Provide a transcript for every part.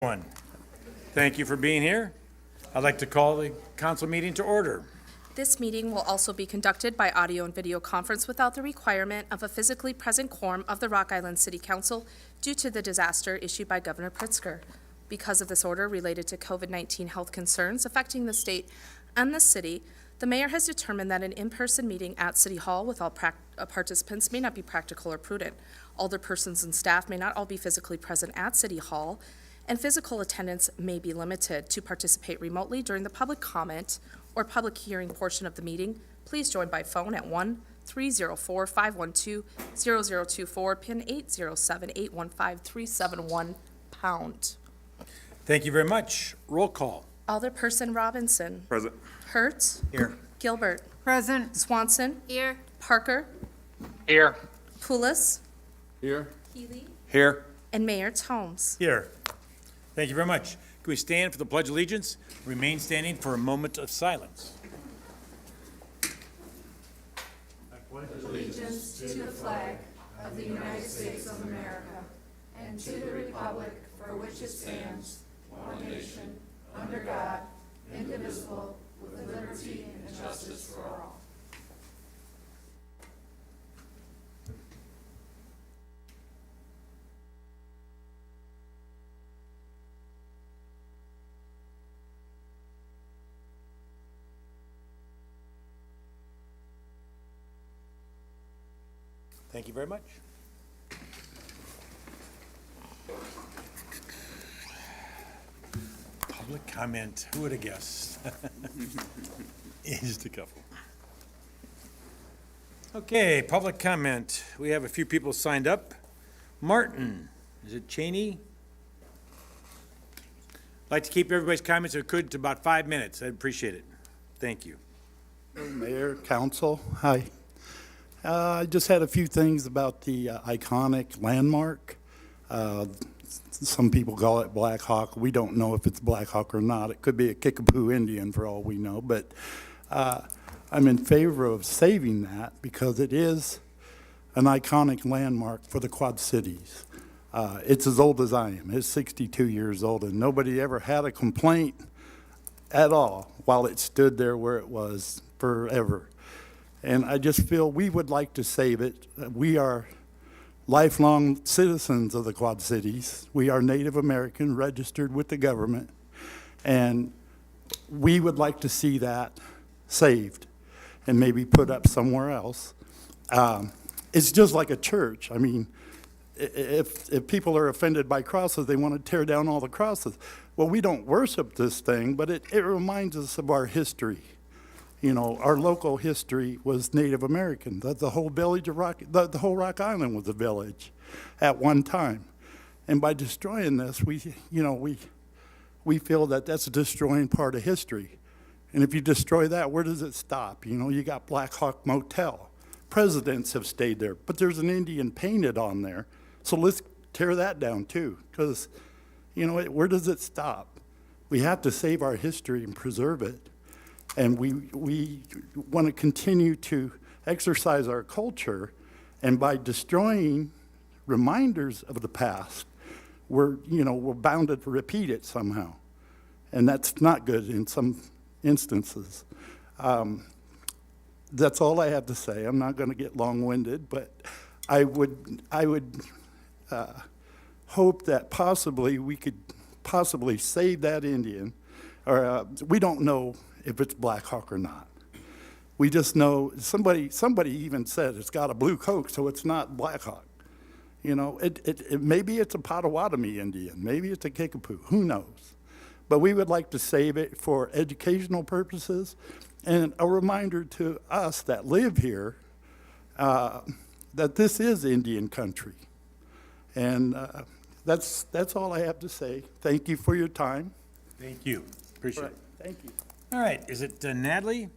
One. Thank you for being here. I'd like to call the council meeting to order. This meeting will also be conducted by audio and video conference without the requirement of a physically present quorum of the Rock Island City Council due to the disaster issued by Governor Pritzker. Because of this order related to COVID-19 health concerns affecting the state and the city, the mayor has determined that an in-person meeting at City Hall with all participants may not be practical or prudent. Alderpersons and staff may not all be physically present at City Hall, and physical attendance may be limited. To participate remotely during the public comment or public hearing portion of the meeting, please join by phone at 1-304-512-0024, PIN 807-815-371#. Thank you very much. Roll call. Alderperson Robinson. Present. Hertz. Here. Gilbert. Present. Swanson. Here. Parker. Here. Poulos. Here. Healy. Here. And Mayor Tomes. Here. Thank you very much. Can we stand for the Pledge of Allegiance? Remain standing for a moment of silence. Allegiance to the flag of the United States of America and to the republic for which it stands, one nation, under God, indivisible, with liberty and justice for all. Thank you very much. Public comment. Who would have guessed? Just a couple. Okay, public comment. We have a few people signed up. Martin, is it Cheney? I'd like to keep everybody's comments, if we could, to about 5 minutes. I'd appreciate it. Thank you. Mayor, council, hi. I just had a few things about the iconic landmark. Some people call it Black Hawk. We don't know if it's Black Hawk or not. It could be a Kickapoo Indian for all we know, but I'm in favor of saving that because it is an iconic landmark for the Quad Cities. It's as old as I am. It's 62 years old, and nobody ever had a complaint at all while it stood there where it was forever. And I just feel we would like to save it. We are lifelong citizens of the Quad Cities. We are Native American, registered with the government, and we would like to see that saved and maybe put up somewhere else. It's just like a church. I mean, if people are offended by crosses, they want to tear down all the crosses. Well, we don't worship this thing, but it reminds us of our history. You know, our local history was Native American. The whole village of the whole Rock Island was a village at one time. And by destroying this, we feel that that's destroying part of history. And if you destroy that, where does it stop? You know, you got Black Hawk Motel. Presidents have stayed there, but there's an Indian painted on there. So let's tear that down too, because, you know, where does it stop? We have to save our history and preserve it. And we want to continue to exercise our culture, and by destroying reminders of the past, we're bound to repeat it somehow. And that's not good in some instances. That's all I have to say. I'm not going to get long-winded, but I would hope that possibly we could save that Indian, or we don't know if it's Black Hawk or not. We just know somebody even said it's got a blue coat, so it's not Black Hawk. You know, maybe it's a Potawatomi Indian, maybe it's a Kickapoo, who knows? But we would like to save it for educational purposes and a reminder to us that live here that this is Indian country. And that's all I have to say. Thank you for your time. Thank you. Appreciate it. Thank you. All right, is it Natalie?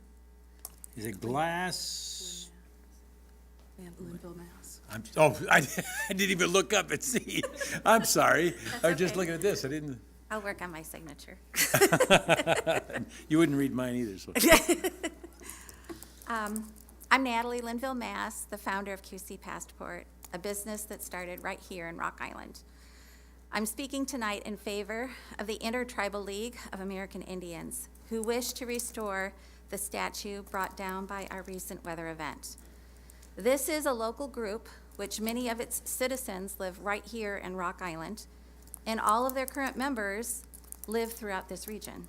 Is it Glass? Linville, Mass. I didn't even look up and see. I'm sorry. I was just okay. looking at this. I didn't. I'll work on my signature. You wouldn't read mine either. So. I'm Natalie, Linville, Mass., the founder of QC Passport, a business that started right here in Rock Island. I'm speaking tonight in favor of the Intertribal League of American Indians, who wish to restore the statue brought down by our recent weather event. This is a local group which many of its citizens live right here in Rock Island, and all of their current members live throughout this region.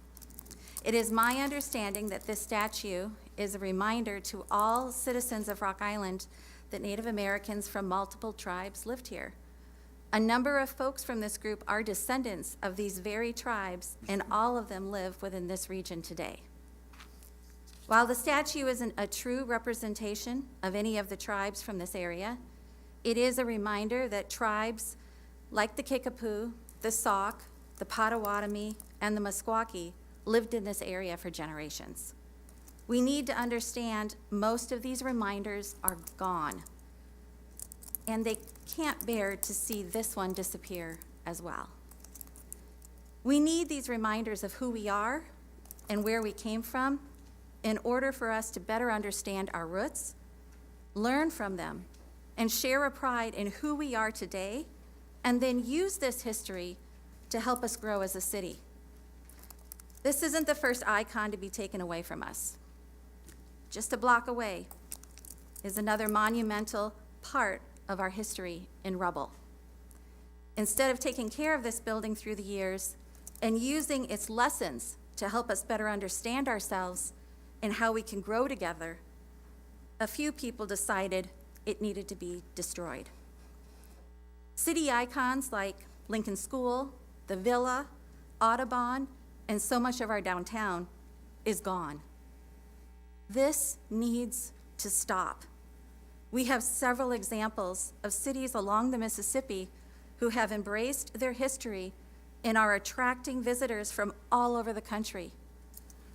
It is my understanding that this statue is a reminder to all citizens of Rock Island that Native Americans from multiple tribes lived here. A number of folks from this group are descendants of these very tribes, and all of them live within this region today. While the statue isn't a true representation of any of the tribes from this area, it is a reminder that tribes like the Kickapoo, the Sauk, the Potawatomi, and the Meskwaki lived in this area for generations. We need to understand most of these reminders are gone, and they can't bear to see this one disappear as well. We need these reminders of who we are and where we came from in order for us to better understand our roots, learn from them, and share a pride in who we are today, and then use this history to help us grow as a city. This isn't the first icon to be taken away from us. Just a block away is another monumental part of our history in rubble. Instead of taking care of this building through the years and using its lessons to help us better understand ourselves and how we can grow together, a few people decided it needed to be destroyed. City icons like Lincoln School, the Villa, Audubon, and so much of our downtown is gone. This needs to stop. We have several examples of cities along the Mississippi who have embraced their history and are attracting visitors from all over the country.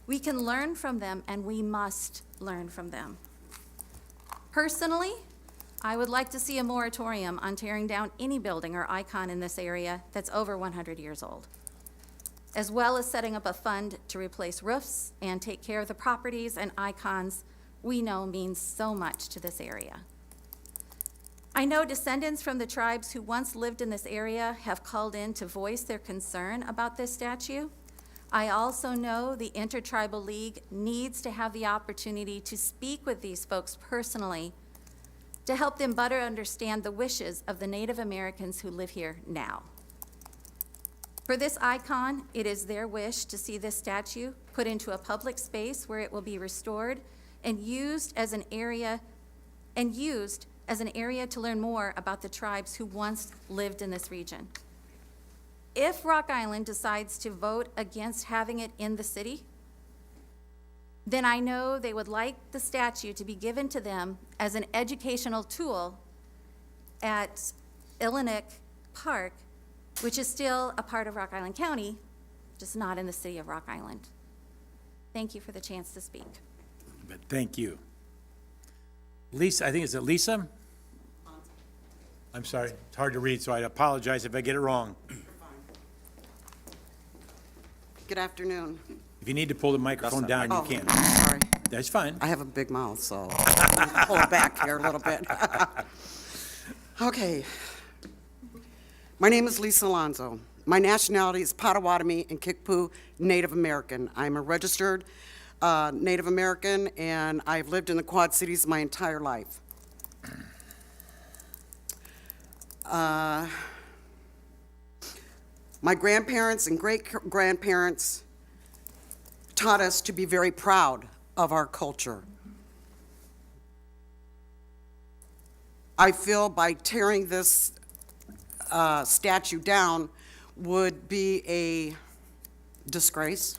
We can learn from them, and we must learn from them. Personally, I would like to see a moratorium on tearing down any building or icon in this area that's over 100 years old, as well as setting up a fund to replace roofs and take care of the properties and icons we know means so much to this area. I know descendants from the tribes who once lived in this area have called in to voice their concern about this statue. I also know the Intertribal League needs to have the opportunity to speak with these folks personally to help them better understand the wishes of the Native Americans who live here now. For this icon, it is their wish to see this statue put into a public space where it will be restored and used as an area to learn more about the tribes who once lived in this region. If Rock Island decides to vote against having it in the city, then I know they would like the statue to be given to them as an educational tool at Illinois Park, which is still a part of Rock Island County, just not in the city of Rock Island. Thank you for the chance to speak. But thank you. Lisa, I think, is it Lisa? I'm sorry, it's hard to read, so I apologize if I get it wrong. Good afternoon. If you need to pull the microphone down, you can. Sorry. That's fine. I have a big mouth, so I'll pull it back here a little bit. Okay. My name is Lisa Alonzo. My nationality is Potawatomi and Kickapoo Native American. I'm a registered Native American, and I've lived in the Quad Cities my entire life. My grandparents and great-grandparents taught us to be very proud of our culture. I feel by tearing this statue down would be a disgrace.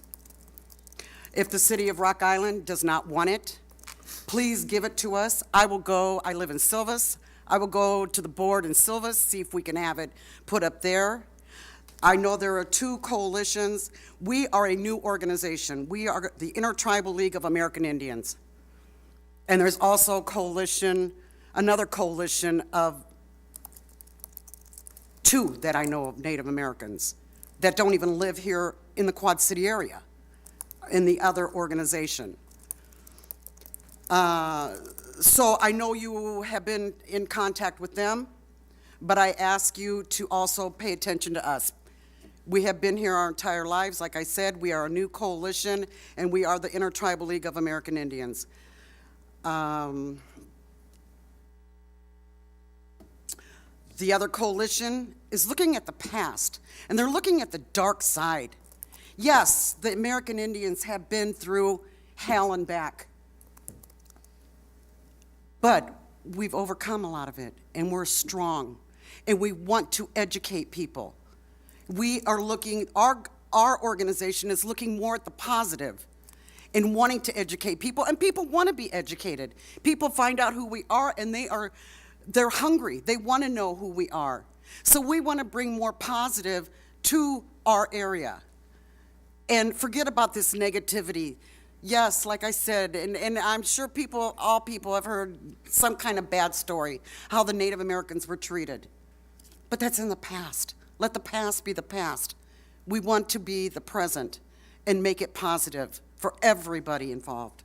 If the city of Rock Island does not want it, please give it to us. I live in Silvis. I will go to the board in Silvis, see if we can have it put up there. I know there are two coalitions. We are a new organization. We are the Intertribal League of American Indians. And there's also another coalition of two that I know of Native Americans that don't even live here in the Quad City area, in the other organization. So I know you have been in contact with them. but I ask you to also pay attention to us. We have been here our entire lives. Like I said, we are a new coalition, and we are the Intertribal League of American Indians. The other coalition is looking at the past, and they're looking at the dark side. Yes, the American Indians have been through hell and back, but we've overcome a lot of it, and we're strong, and we want to educate people. We are looking, our organization is looking more at the positive and wanting to educate people, and people want to be educated. People find out who we are, and they're hungry. They want to know who we are. So we want to bring more positive to our area and forget about this negativity. Yes, like I said, and I'm sure all people have heard some kind of bad story, how the Native Americans were treated. But that's in the past. Let the past be the past. We want to be the present and make it positive for everybody involved.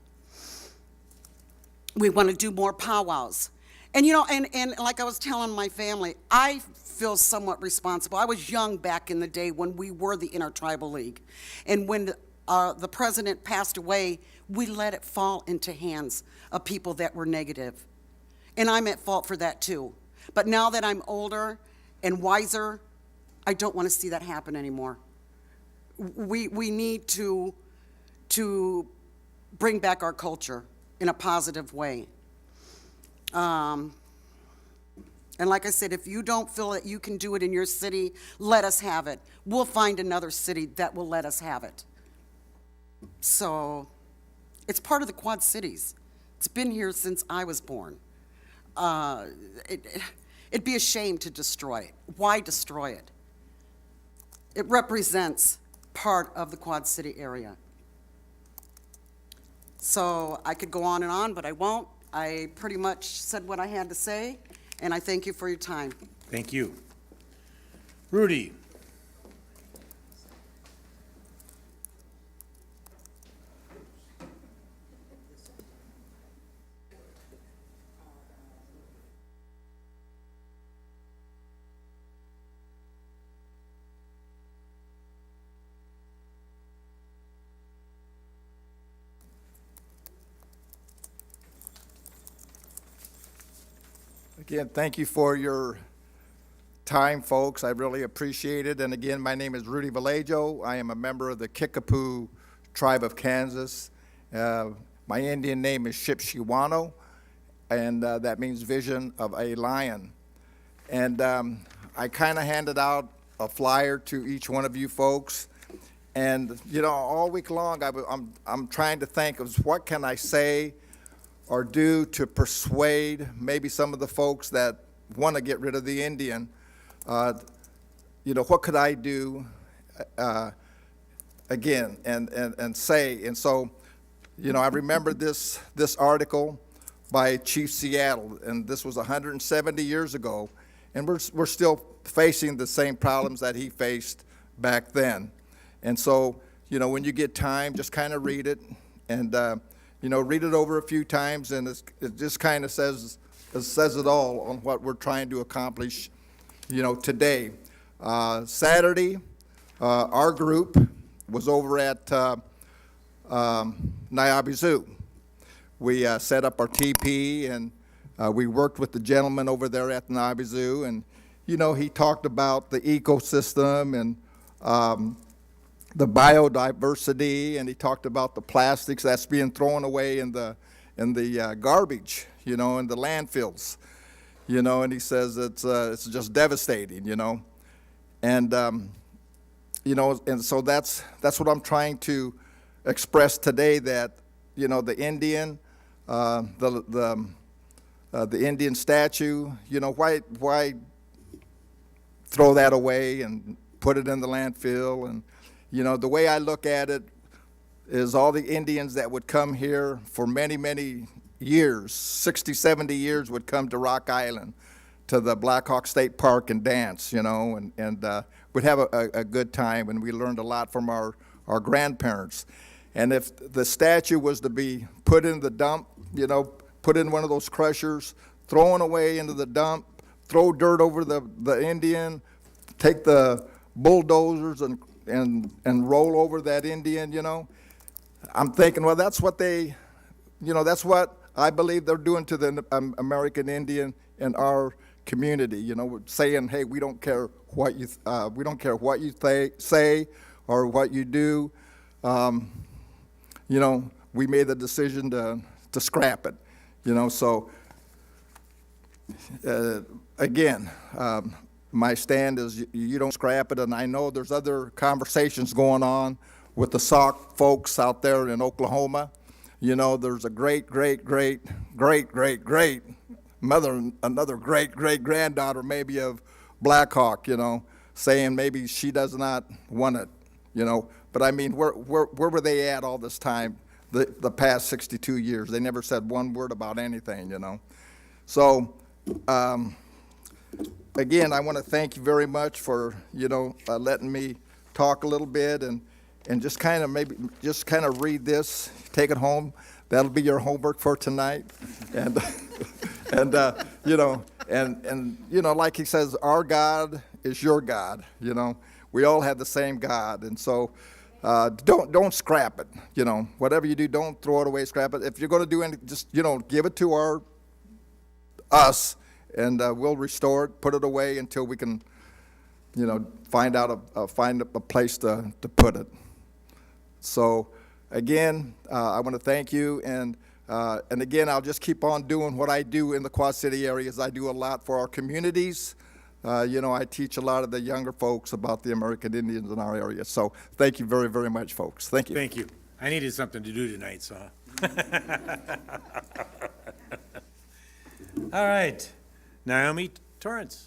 We want to do more powwows. And and like I was telling my family, I feel somewhat responsible. I was young back in the day when we were the Intertribal League. And when the president passed away, we let it fall into hands of people that were negative. And I'm at fault for that too. But now that I'm older and wiser, I don't want to see that happen anymore. We need to bring back our culture in a positive way. And like I said, if you don't feel that you can do it in your city, let us have it. We'll find another city that will let us have it. So it's part of the Quad Cities. It's been here since I was born. It'd be a shame to destroy it. Why destroy it? It represents part of the Quad City area. So I could go on, but I won't. I pretty much said what I had to say, and I thank you for your time. Thank you. Rudy? Again, thank you for your time, folks. I really appreciate it. And again, my name is Rudy Vallejo. I am a member of the Kickapoo Tribe of Kansas. My Indian name is Shipshiwano, and that means vision of a lion. And I kind of handed out a flyer to each one of you folks. And, all week long, I'm trying to think of what can I say or do to persuade maybe some of the folks that want to get rid of the Indian. What could I do again and say? And so, I remember this article by Chief Seattle, and this was 170 years ago, and we're still facing the same problems that he faced back then. And so, when you get time, just kind of read it, and read it over a few times, and it just kind of says it all on what we're trying to accomplish, today. Saturday, our group was over at Niabi Zoo. We set up our teepee, and we worked with the gentleman over there at Niabi Zoo, and, he talked about the ecosystem and the biodiversity, and he talked about the plastics that's being thrown away in the garbage, in the landfills, and he says it's just devastating, and and so that's what I'm trying to express today, that the Indian, the Indian statue, why throw that away and put it in the landfill? And the way I look at it is all the Indians that would come here for many, many years, 60, 70 years, would come to Rock Island, to the Black Hawk State Park and dance, and we'd have a good time, and we learned a lot from our grandparents. And if the statue was to be put in the dump, put in one of those crushers, thrown away into the dump, throw dirt over the Indian, take the bulldozers and roll over that Indian, you know. I'm thinking, well, that's what they, you know, that's what I believe they're doing to the American Indian in our community, you know, saying, hey, we don't care what you, say or what you do. You know, we made the decision to scrap it, you know, so again, my stand is you don't scrap it, and I know there's other conversations going on with the Sauk folks out there in Oklahoma. You know, there's a great mother, another great-great-granddaughter maybe of Black Hawk, you know, saying maybe she does not want it, you know. But I mean, where were they at all this time, the past 62 years? They never said one word about anything, you know. So, again, I want to thank you very much for, you know, letting me talk a little bit and just kind of read this, take it home. That'll be your homework for tonight. And, you know, and, you know, like he says, our God is your God, you know. We all have the same God. And so don't scrap it, you know. Whatever you do, don't throw it away, scrap it. If you're going to do anything, just, you know, give it to us, and we'll restore it, put it away until we can, you know, find a place to put it. So, again, I want to thank you, and again, I'll just keep on doing what I do in the Quad City areas. I do a lot for our communities. You know, I teach a lot of the younger folks about the American Indians in our area. So, thank you very, very much, folks. Thank you. Thank you. I needed something to do tonight, so. All right. Naomi Torrance.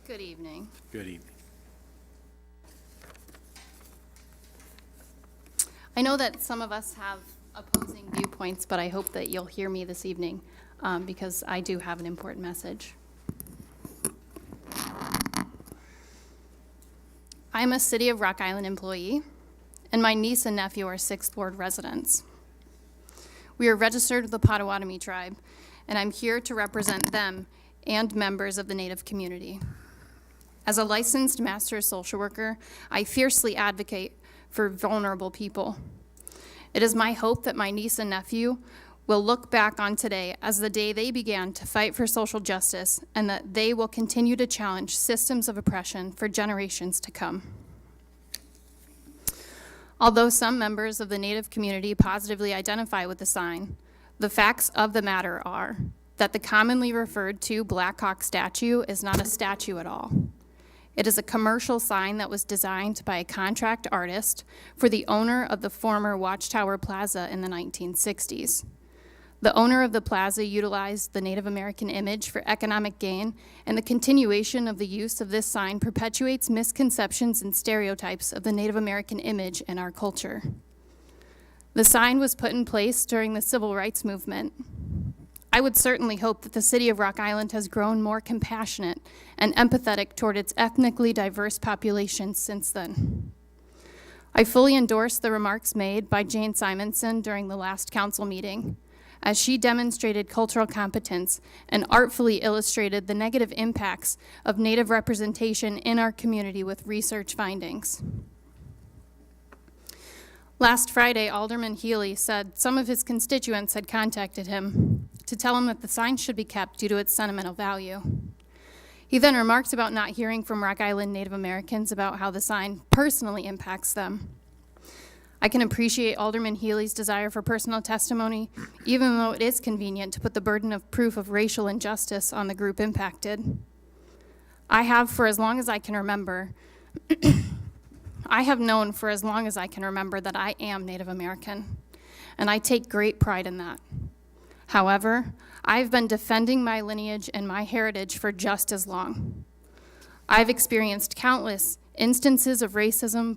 Good evening. Good evening. I know that some of us have opposing viewpoints, but I hope that you'll hear me this evening because I do have an important message. I'm a City of Rock Island employee, and my niece and nephew are 6th Ward residents. We are registered with the Potawatomi tribe, and I'm here to represent them and members of the Native community. As a licensed master social worker, I fiercely advocate for vulnerable people. It is my hope that my niece and nephew will look back on today as the day they began to fight for social justice, and that they will continue to challenge systems of oppression for generations to come. Although some members of the Native community positively identify with the sign, the facts of the matter are that the commonly referred to Black Hawk statue is not a statue at all. It is a commercial sign that was designed by a contract artist for the owner of the former Watchtower Plaza in the 1960s. The owner of the plaza utilized the Native American image for economic gain, and the continuation of the use of this sign perpetuates misconceptions and stereotypes of the Native American image in our culture. The sign was put in place during the Civil Rights Movement. I would certainly hope that the City of Rock Island has grown more compassionate and empathetic toward its ethnically diverse population since then. I fully endorse the remarks made by Jane Simonson during the last council meeting, as she demonstrated cultural competence and artfully illustrated the negative impacts of Native representation in our community with research findings. Last Friday, Alderman Healy said some of his constituents had contacted him to tell him that the sign should be kept due to its sentimental value. He then remarked about not hearing from Rock Island Native Americans about how the sign personally impacts them. I can appreciate Alderman Healy's desire for personal testimony, even though it is convenient to put the burden of proof of racial injustice on the group impacted. I have for as long as I can remember, I have known for as long as I can remember that I am Native American, and I take great pride in that. However, I've been defending my lineage and my heritage for just as long. I've experienced countless instances of racism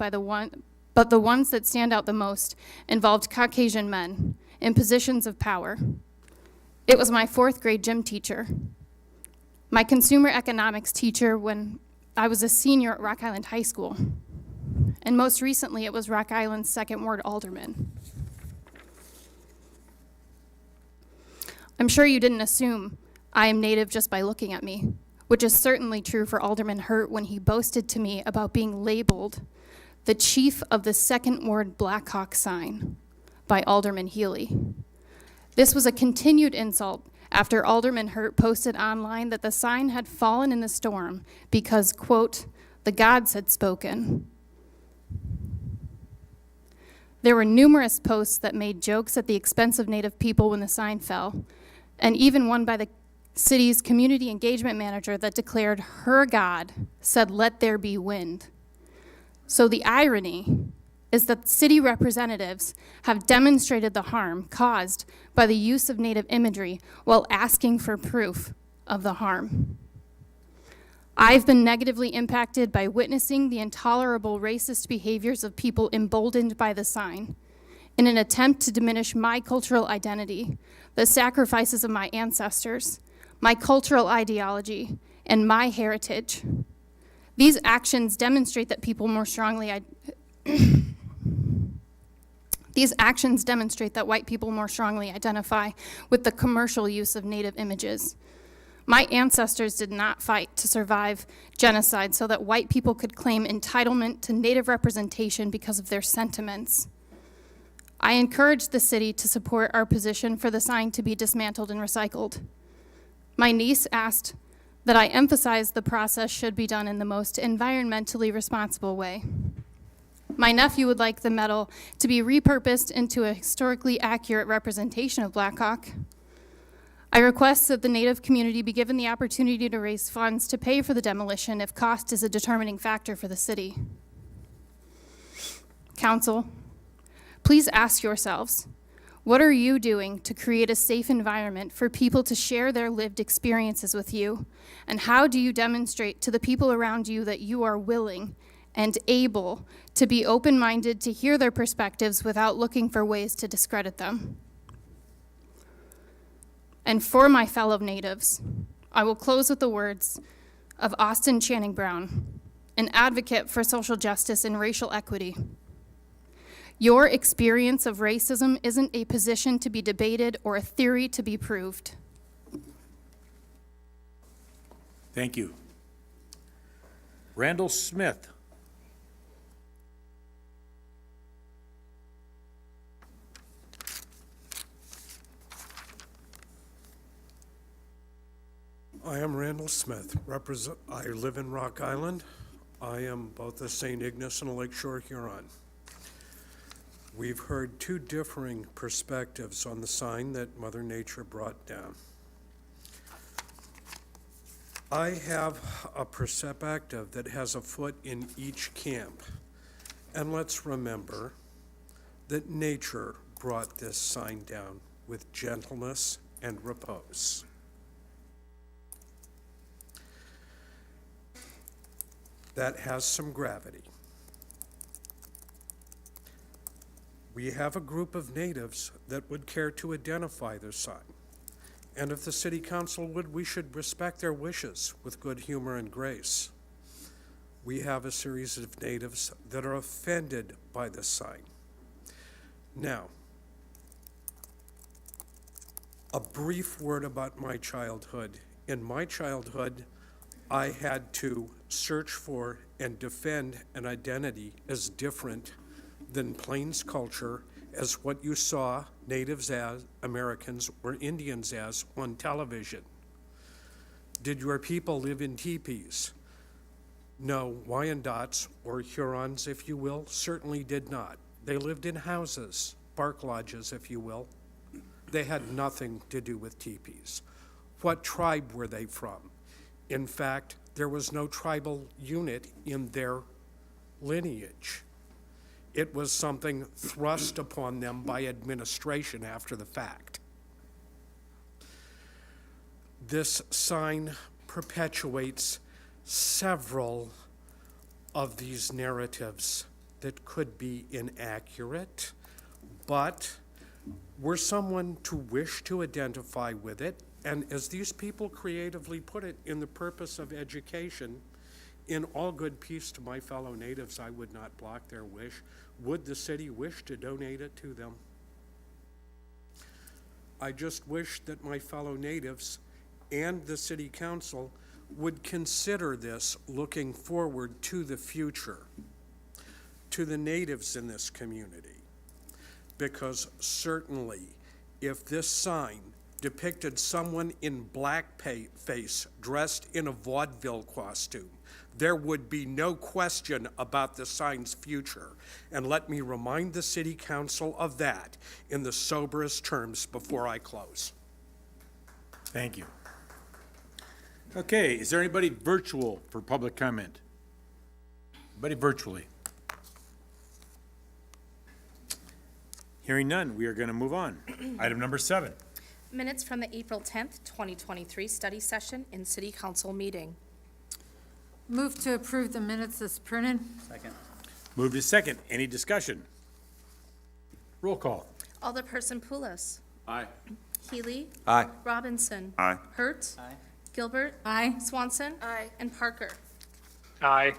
but the ones that stand out the most involved Caucasian men in positions of power. It was my 4th grade gym teacher, my consumer economics teacher when I was a senior at Rock Island High School, and most recently it was Rock Island's 2nd Ward alderman. I'm sure you didn't assume I am Native just by looking at me, which is certainly true for Alderman Hurt when he boasted to me about being labeled the chief of the Second Ward Black Hawk sign by Alderman Healy. This was a continued insult after Alderman Hurt posted online that the sign had fallen in the storm because, quote, the gods had spoken. There were numerous posts that made jokes at the expense of Native people when the sign fell, and even one by the city's community engagement manager that declared her God said, "Let there be wind." So the irony is that city representatives have demonstrated the harm caused by the use of Native imagery while asking for proof of the harm. I've been negatively impacted by witnessing the intolerable racist behaviors of people emboldened by the sign in an attempt to diminish my cultural identity, the sacrifices of my ancestors, my cultural ideology, and my heritage. These actions demonstrate that people more strongly These actions demonstrate that white people more strongly identify with the commercial use of Native images. My ancestors did not fight to survive genocide so that white people could claim entitlement to Native representation because of their sentiments. I encourage the city to support our position for the sign to be dismantled and recycled. My niece asked that I emphasize the process should be done in the most environmentally responsible way. My nephew would like the metal to be repurposed into a historically accurate representation of Black Hawk. I request that the Native community be given the opportunity to raise funds to pay for the demolition if cost is a determining factor for the city. Council, please ask yourselves, what are you doing to create a safe environment for people to share their lived experiences with you? And how do you demonstrate to the people around you that you are willing and able to be open-minded to hear their perspectives without looking for ways to discredit them? And for my fellow Natives, I will close with the words of Austin Channing Brown, an advocate for social justice and racial equity. Your experience of racism isn't a position to be debated or a theory to be proved. Thank you. Randall Smith. I am Randall Smith. I live in Rock Island. I am both a St. Ignace and a Lakeshore Huron. We've heard two differing perspectives on the sign that Mother Nature brought down. I have a perspective that has a foot in each camp. And let's remember that nature brought this sign down with gentleness and repose. That has some gravity. We have a group of natives that would care to identify their sign. And if the city council would, we should respect their wishes with good humor and grace. We have a series of natives that are offended by the sign. Now, a brief word about my childhood. In my childhood, I had to search for and defend an identity as different than Plains culture, as what you saw natives as, Americans, or Indians as on television. Did your people live in teepees? No, Wyandots, or Hurons, if you will, certainly did not. They lived in houses, bark lodges, if you will. They had nothing to do with teepees. What tribe were they from? In fact, there was no tribal unit in their lineage. It was something thrust upon them by administration after the fact. This sign perpetuates several of these narratives that could be inaccurate, but were someone to wish to identify with it, and as these people creatively put it, in the purpose of education, in all good peace to my fellow natives, I would not block their wish. Would the city wish to donate it to them? I just wish that my fellow natives and the city council would consider this looking forward to the future, to the natives in this community. Because certainly, if this sign depicted someone in blackface dressed in a vaudeville costume, there would be no question about the sign's future. And let me remind the city council of that in the soberest terms before I close. Thank you. Okay, is there anybody virtual for public comment? Anybody virtually? Hearing none, we are going to move on. Item number 7. Minutes from the April 10th, 2023 study session in city council meeting. Move to approve the minutes as printed. Moved to second. Any discussion? Roll call. Alderperson Poulos. Aye. Healy. Aye. Robinson. Aye. Hurt. Gilbert. Aye. Swanson. And Parker. Aye.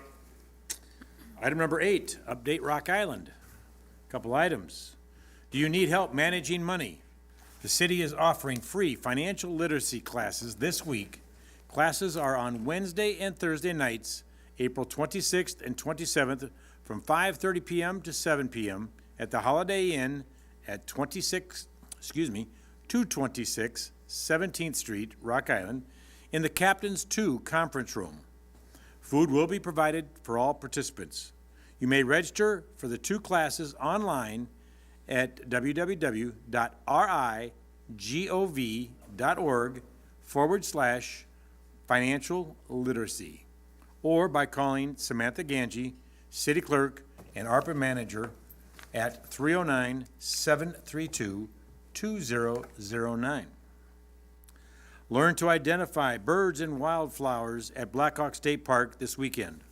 Item number 8, update Rock Island. Couple items. Do you need help managing money? The city is offering free financial literacy classes this week. Classes are on Wednesday and Thursday nights, April 26th and 27th, from 5:30 p.m. to 7 p.m. at the Holiday Inn at 226 17th Street, Rock Island, in the Captain's 2 Conference Room. Food will be provided for all participants. You may register for the 2 classes online at www.rigov.org/financial literacy, or by calling Samantha Ganji, City Clerk and ARPA Manager, at 309-732-2009. Learn to identify birds and wildflowers at Blackhawk State Park this weekend.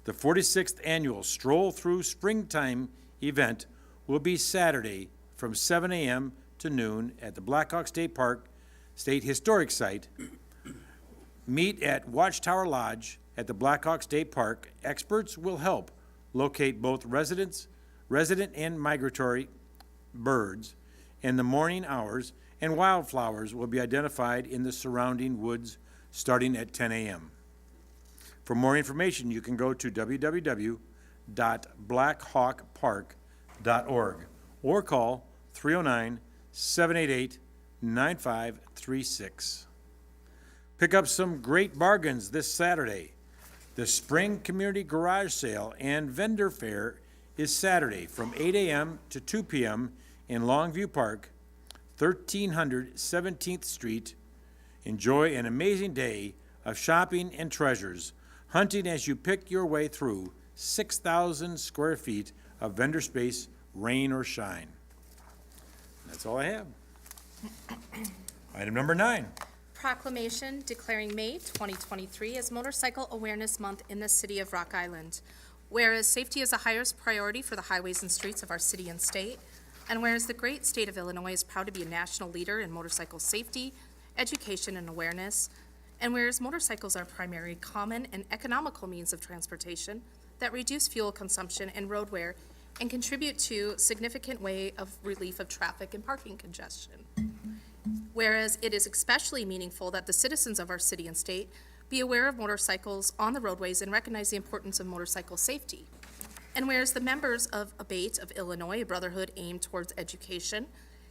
The 46th annual Stroll Through Springtime event will be Saturday from 7 a.m. to noon at the Blackhawk State Park State Historic Site. Meet at Watchtower Lodge at the Blackhawk State Park. Experts will help locate both resident and migratory birds in the morning hours, and wildflowers will be identified in the surrounding woods starting at 10 a.m. For more information, you can go to www.blackhawkpark.org or call 309-788-9536. Pick up some great bargains this Saturday. The Spring Community Garage Sale and Vendor Fair is Saturday from 8 a.m. to 2 p.m. in Longview Park, 1300 17th Street. Enjoy an amazing day of shopping and treasures, hunting as you pick your way through 6,000 square feet of vendor space, rain or shine. That's all I have. Item number 9. Proclamation declaring May 2023 as Motorcycle Awareness Month in the city of Rock Island. Whereas safety is the highest priority for the highways and streets of our city and state, and whereas the great state of Illinois is proud to be a national leader in motorcycle safety, education, and awareness, and whereas motorcycles are primary, common, and economical means of transportation that reduce fuel consumption and road wear and contribute to significant way of relief of traffic and parking congestion. Whereas it is especially meaningful that the citizens of our city and state be aware of motorcycles on the roadways and recognize the importance of motorcycle safety. And whereas the members of ABATE of Illinois, a brotherhood aimed towards education,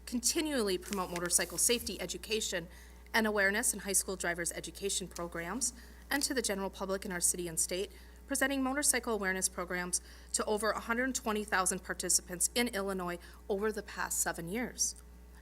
continually promote motorcycle safety education and awareness in high school drivers education programs, and to the general public in our city and state, presenting motorcycle awareness programs to over 120,000 participants in Illinois over the past 7 years.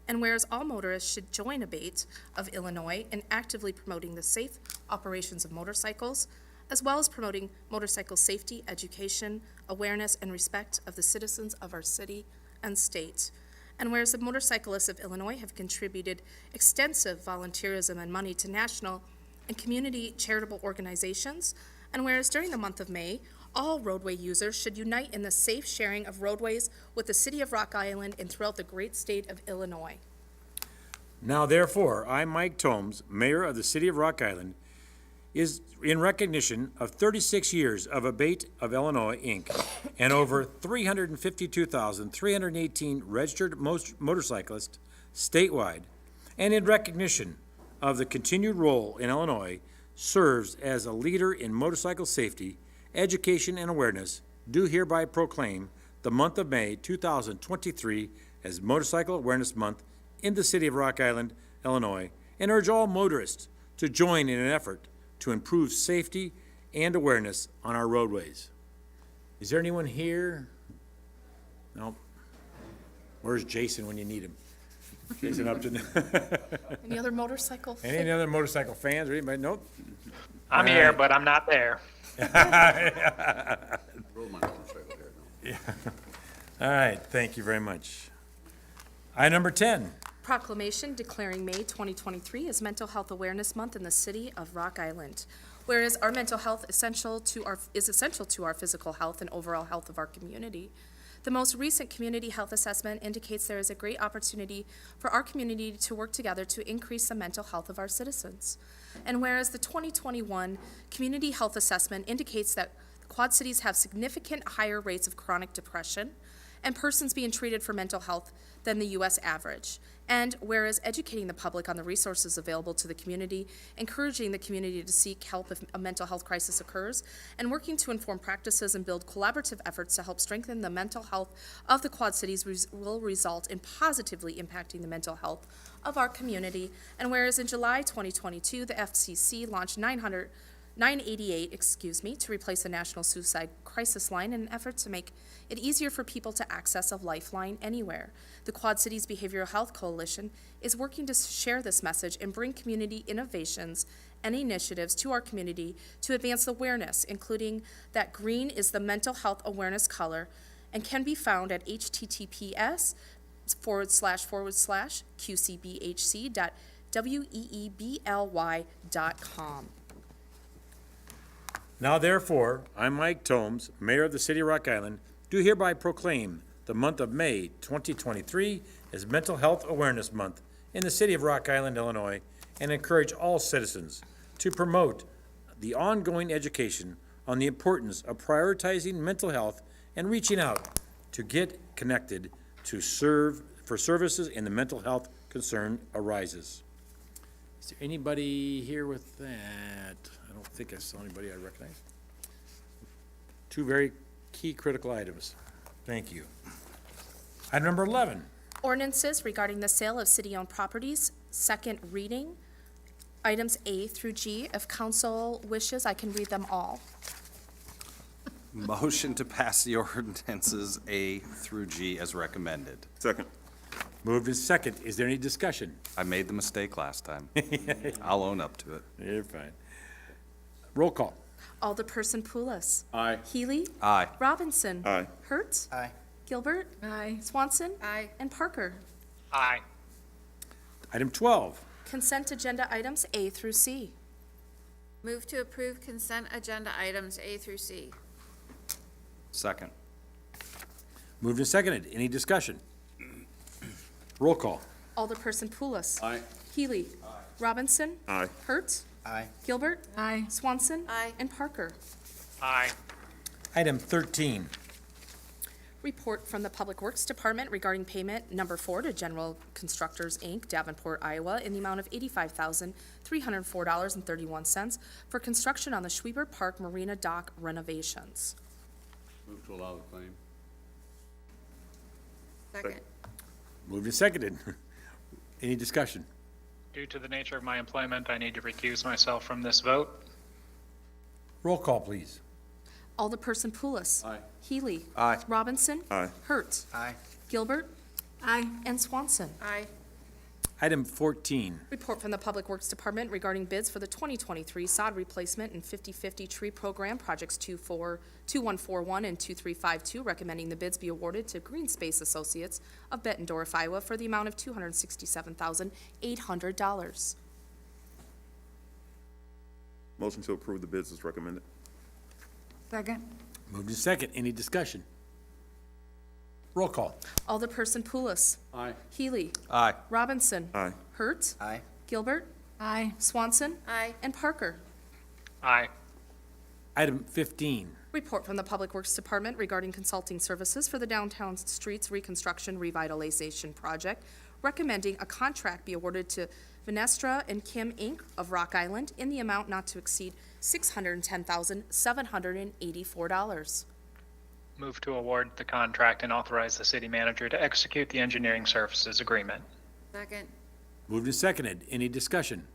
And whereas all motorists should join ABATE of Illinois in actively promoting the safe operations of motorcycles, as well as promoting motorcycle safety, education, awareness, and respect of the citizens of our city and state. And whereas the motorcyclists of Illinois have contributed extensive volunteerism and money to national and community charitable organizations, and whereas during the month of May, all roadway users should unite in the safe sharing of roadways with the city of Rock Island and throughout the great state of Illinois. Now therefore, I, Mike Tomes, Mayor of the City of Rock Island, is in recognition of 36 years of ABATE of Illinois, Inc., and over 352,318 registered motorcyclists, statewide, and in recognition of the continued role in Illinois serves as a leader in motorcycle safety, education, and awareness, do hereby proclaim the month of May 2023 as Motorcycle Awareness Month in the city of Rock Island, Illinois, and urge all motorists to join in an effort to improve safety and awareness on our roadways. Is there anyone here? No. Where's Jason when you need him? Jason Upton. Any other motorcycle? Any other motorcycle fans or anybody? Nope. I'm here, but I'm not there. All right, thank you very much. Item number 10. Proclamation declaring May 2023 as Mental Health Awareness Month in the city of Rock Island. Whereas our mental health is essential to our physical health and overall health of our community. The most recent community health assessment indicates there is a great opportunity for our community to work together to increase the mental health of our citizens. And whereas the 2021 community health assessment indicates that the Quad Cities have significant higher rates of chronic depression and persons being treated for mental health than the U.S. average. And whereas educating the public on the resources available to the community, encouraging the community to seek help if a mental health crisis occurs, and working to inform practices and build collaborative efforts to help strengthen the mental health of the Quad Cities will result in positively impacting the mental health of our community. And whereas in July 2022, the FCC launched 988, to replace the National Suicide Crisis Line in an effort to make it easier for people to access a lifeline anywhere. The Quad Cities Behavioral Health Coalition is working to share this message and bring community innovations and initiatives to our community to advance awareness, including that green is the mental health awareness color and can be found at https://qcbhc.weebly.com. Now therefore, I, Mike Tomes, Mayor of the City of Rock Island, do hereby proclaim the month of May 2023 as Mental Health Awareness Month in the City of Rock Island, Illinois, and encourage all citizens to promote the ongoing education on the importance of prioritizing mental health and reaching out to get connected to serve for services in the mental health concern arises. Is there anybody here with that? I don't think I saw anybody I recognize. Two very key critical items. Thank you. Item number 11. Ordinances regarding the sale of city-owned properties, second reading. Items A through G. If council wishes, I can read them all. Motion to pass the ordinances A through G as recommended. Second. Moved and second. Is there any discussion? I made the mistake last time. I'll own up to it. You're fine. Roll call. Alderperson Poulos. Aye. Healy. Aye. Robinson. Aye. Hertz. Aye. Gilbert. Aye. Swanson. Aye. And Parker. Aye. Item 12. Consent agenda items A through C. Move to approve consent agenda items A through C. Second. Moved and seconded. Any discussion? Roll call. Alderperson Poulos. Aye. Healy. Robinson. Aye. Hertz. Aye. Gilbert. Aye. Swanson. Aye. And Parker. Aye. Item 13. Report from the Public Works Department regarding payment number 4 to General Constructors, Inc., Davenport, Iowa, in the amount of $85,304.31 for construction on the Schwiebert Park Marina Dock renovations. Move to allow the claim. Second. Moved and seconded. Any discussion? Due to the nature of my employment, I need to recuse myself from this vote. Roll call, please. Alderperson Poulos. Aye. Healy. Aye. Robinson. Aye. Hertz. Aye. Gilbert. Aye. And Swanson. Aye. Item 14. Report from the Public Works Department regarding bids for the 2023 sod replacement and 50/50 tree program, projects 2141 and 2352, recommending the bids be awarded to Green Space Associates of Bettendorf, Iowa, for the amount of $267,800. Motion to approve the bids is recommended. Second. Moved and second. Any discussion? Roll call. Alderperson Poulos. Aye. Healy. Aye. Robinson. Aye. Hertz. Aye. Gilbert. Aye. Swanson. Aye. And Parker. Aye. Item 15. Report from the Public Works Department regarding consulting services for the downtown streets reconstruction revitalization project, recommending a contract be awarded to Venestra and Kim Inc. of Rock Island in the amount not to exceed $610,784. Move to award the contract and authorize the city manager to execute the engineering services agreement. Second. Moved and seconded. Any discussion?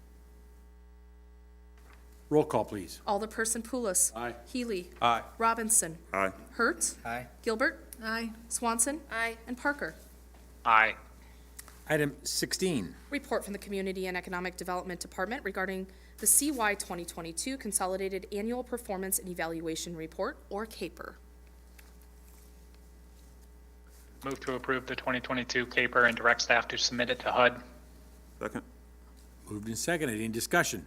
Roll call, please. Alderperson Poulos. Aye. Healy. Aye. Robinson. Aye. Hertz. Aye. Gilbert. Aye. Swanson. Aye. And Parker. Aye. Item 16. Report from the Community and Economic Development Department regarding the CY 2022 Consolidated Annual Performance and Evaluation Report, or CAPER. Move to approve the 2022 CAPER and direct staff to submit it to HUD. Second. Moved and seconded. Any discussion?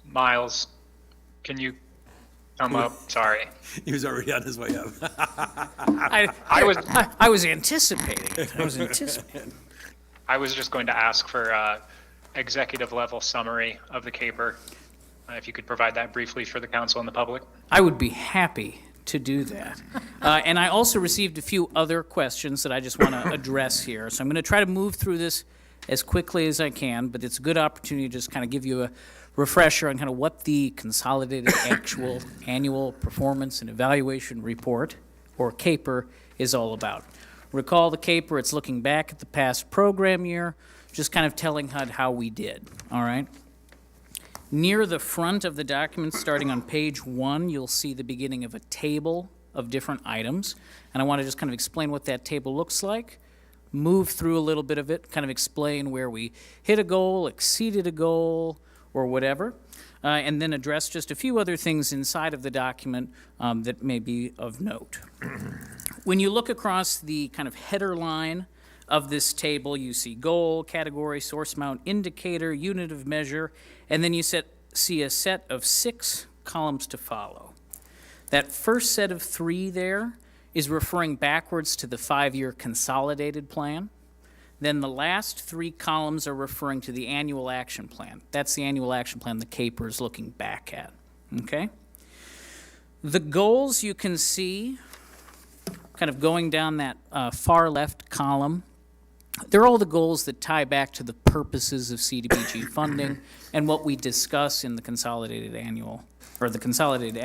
Miles, can you come up? Sorry. He was already on his way up. I was anticipating. I was just going to ask for executive level summary of the CAPER. If you could provide that briefly for the council and the public. I would be happy to do that. And I also received a few other questions that I just want to address here. So I'm going to try to move through this as quickly as I can, but it's a good opportunity to just kind of give you a refresher on kind of what the Consolidated Actual Annual Performance and Evaluation Report, or CAPER, is all about. Recall the CAPER, it's looking back at the past program year, just kind of telling HUD how we did, all right? Near the front of the document, starting on page 1, you'll see the beginning of a table of different items, and I want to just kind of explain what that table looks like, move through a little bit of it, kind of explain where we hit a goal, exceeded a goal, or whatever, and then address just a few other things inside of the document that may be of note. When you look across the kind of header line of this table, you see goal, category, source amount, indicator, unit of measure, and then you see a set of 6 columns to follow. That first set of 3 there is referring backwards to the 5-year consolidated plan. Then the last 3 columns are referring to the annual action plan. That's the annual action plan the CAPER is looking back at, okay? The goals you can see kind of going down that far left column, they're all the goals that tie back to the purposes of CDBG funding and what we discuss in the consolidated annual, or the consolidated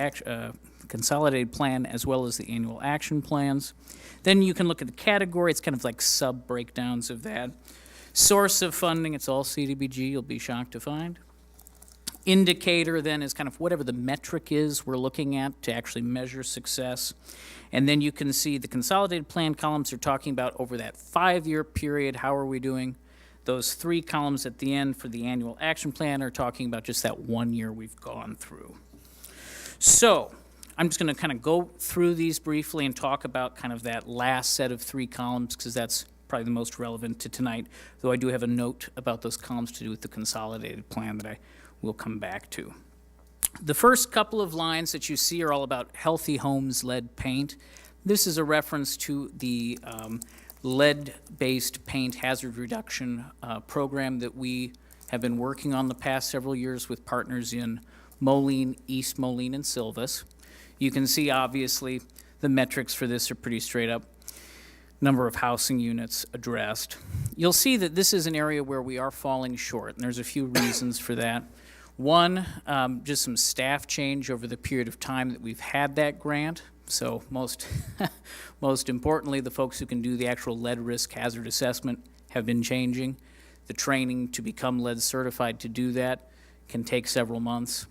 plan, as well as the annual action plans. Then you can look at the category. It's kind of like sub-breakdowns of that. Source of funding, it's all CDBG, you'll be shocked to find. Indicator then is kind of whatever the metric is we're looking at to actually measure success. And then you can see the consolidated plan columns are talking about over that 5-year period, how are we doing? Those 3 columns at the end for the annual action plan are talking about just that 1 year we've gone through. So I'm just going to kind of go through these briefly and talk about kind of that last set of 3 columns, because that's probably the most relevant to tonight, though I do have a note about those columns to do with the consolidated plan that I will come back to. The first couple of lines that you see are all about Healthy Homes Lead Paint. This is a reference to the lead-based paint hazard reduction program that we have been working on the past several years with partners in Moline, East Moline, and Silvis. You can see, obviously, the metrics for this are pretty straight up. Number of housing units addressed. You'll see that this is an area where we are falling short, and there's a few reasons for that. One, just some staff change over the period of time that we've had that grant. So most importantly, the folks who can do the actual lead risk hazard assessment have been changing. The training to become lead certified to do that can take several months.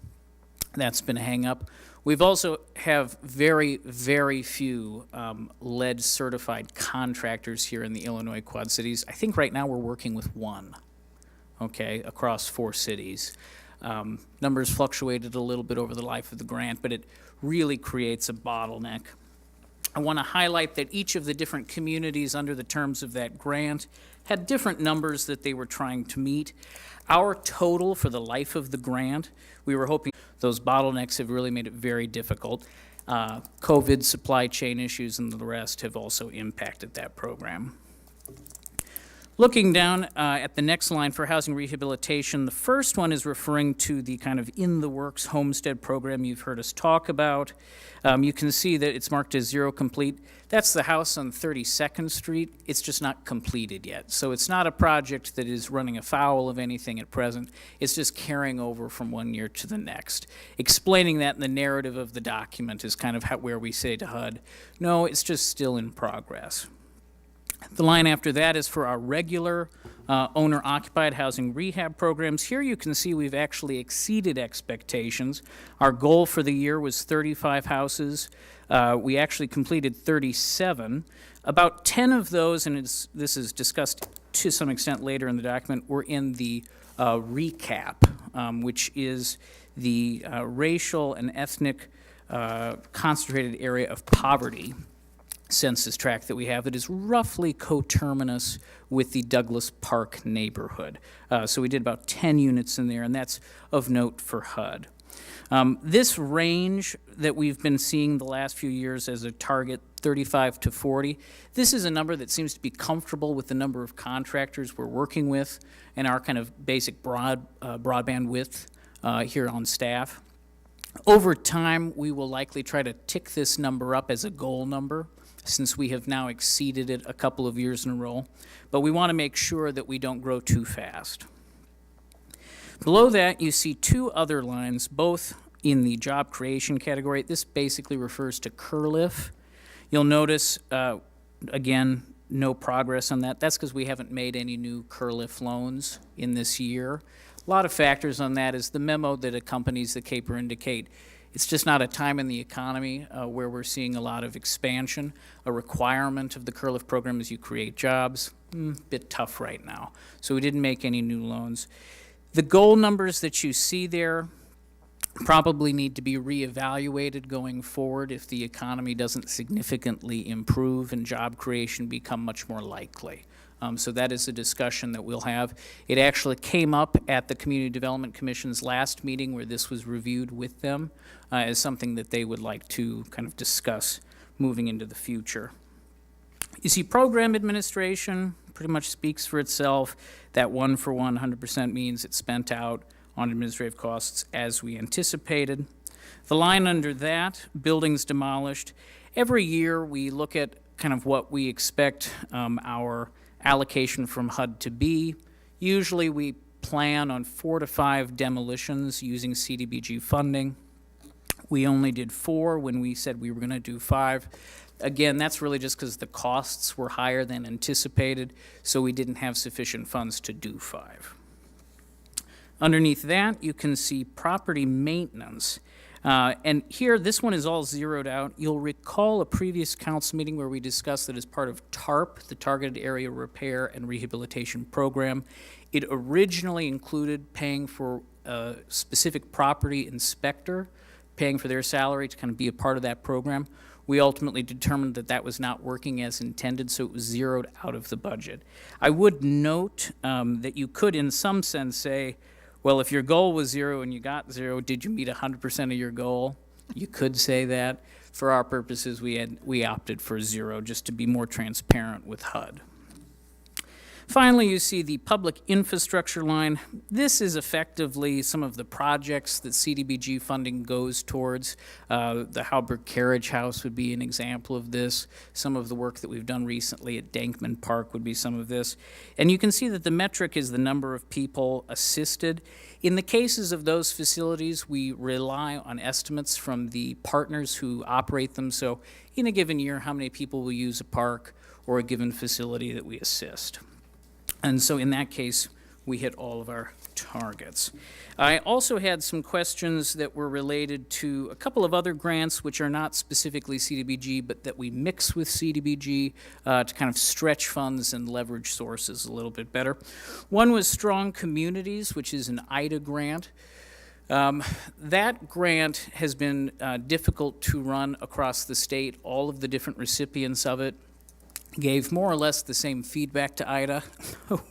That's been a hang up. We've also have very, very few lead certified contractors here in the Illinois Quad Cities. I think right now we're working with 1, okay, across 4 cities. Numbers fluctuated a little bit over the life of the grant, but it really creates a bottleneck. I want to highlight that each of the different communities under the terms of that grant had different numbers that they were trying to meet. Our total for the life of the grant, we were hoping those bottlenecks have really made it very difficult. COVID, supply chain issues, and the rest have also impacted that program. Looking down at the next line for housing rehabilitation, the first one is referring to the kind of in-the-works homestead program you've heard us talk about. You can see that it's marked as 0 complete. That's the house on 32nd Street. It's just not completed yet. So it's not a project that is running afoul of anything at present. It's just carrying over from one year to the next. Explaining that in the narrative of the document is kind of where we say to HUD, no, it's just still in progress. The line after that is for our regular owner-occupied housing rehab programs. Here you can see we've actually exceeded expectations. Our goal for the year was 35 houses. We actually completed 37. About 10 of those, and this is discussed to some extent later in the document, were in the recap, which is the racial and ethnic concentrated area of poverty census tract that we have that is roughly coterminous with the Douglas Park neighborhood. So we did about 10 units in there, and that's of note for HUD. This range that we've been seeing the last few years as a target, 35 to 40, this is a number that seems to be comfortable with the number of contractors we're working with and our kind of basic broadband width here on staff. Over time, we will likely try to tick this number up as a goal number, since we have now exceeded it a couple of years in a row, but we want to make sure that we don't grow too fast. Below that, you see two other lines, both in the job creation category. This basically refers to CURLIF. You'll notice, again, no progress on that. That's because we haven't made any new CURLIF loans in this year. A lot of factors on that is the memo that accompanies the CAPER indicate it's just not a time in the economy where we're seeing a lot of expansion. A requirement of the CURLIF program is you create jobs. Bit tough right now. So we didn't make any new loans. The goal numbers that you see there probably need to be reevaluated going forward if the economy doesn't significantly improve and job creation become much more likely. So that is a discussion that we'll have. It actually came up at the Community Development Commission's last meeting where this was reviewed with them as something that they would like to kind of discuss moving into the future. You see, program administration pretty much speaks for itself. That 1-for-1, 100% means it's spent out on administrative costs as we anticipated. The line under that, buildings demolished. Every year we look at kind of what we expect our allocation from HUD to be. Usually we plan on 4 to 5 demolitions using CDBG funding. We only did 4 when we said we were going to do 5. Again, that's really just because the costs were higher than anticipated, so we didn't have sufficient funds to do 5. Underneath that, you can see property maintenance. And here, this one is all zeroed out. You'll recall a previous council meeting where we discussed that as part of TARP, the Targeted Area Repair and Rehabilitation Program, it originally included paying for a specific property inspector, paying for their salary to kind of be a part of that program. We ultimately determined that that was not working as intended, so it was zeroed out of the budget. I would note that you could, in some sense, say, well, if your goal was 0 and you got 0, did you meet 100% of your goal? You could say that. For our purposes, we opted for 0, just to be more transparent with HUD. Finally, you see the public infrastructure line. This is effectively some of the projects that CDBG funding goes towards. The Halberg Carriage House would be an example of this. Some of the work that we've done recently at Dankman Park would be some of this. And you can see that the metric is the number of people assisted. In the cases of those facilities, we rely on estimates from the partners who operate them. So in a given year, how many people will use a park or a given facility that we assist. And so in that case, we hit all of our targets. I also had some questions that were related to a couple of other grants which are not specifically CDBG, but that we mix with CDBG to kind of stretch funds and leverage sources a little bit better. One was Strong Communities, which is an IDA grant. That grant has been difficult to run across the state. All of the different recipients of it gave more or less the same feedback to IDA,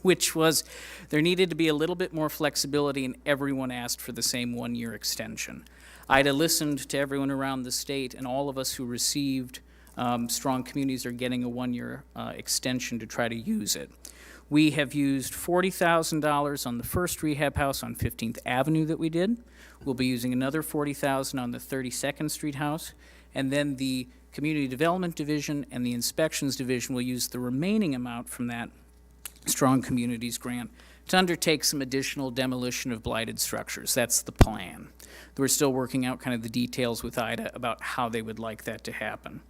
which was there needed to be a little bit more flexibility, and everyone asked for the same 1-year extension. IDA listened to everyone around the state, and all of us who received Strong Communities are getting a 1-year extension to try to use it. We have used $40,000 on the first rehab house on 15th Avenue that we did. We'll be using another $40,000 on the 32nd Street house. And then the Community Development Division and the Inspections Division will use the remaining amount from that Strong Communities grant to undertake some additional demolition of blighted structures. That's the plan. We're still working out kind of the details with IDA about how they would like that to happen.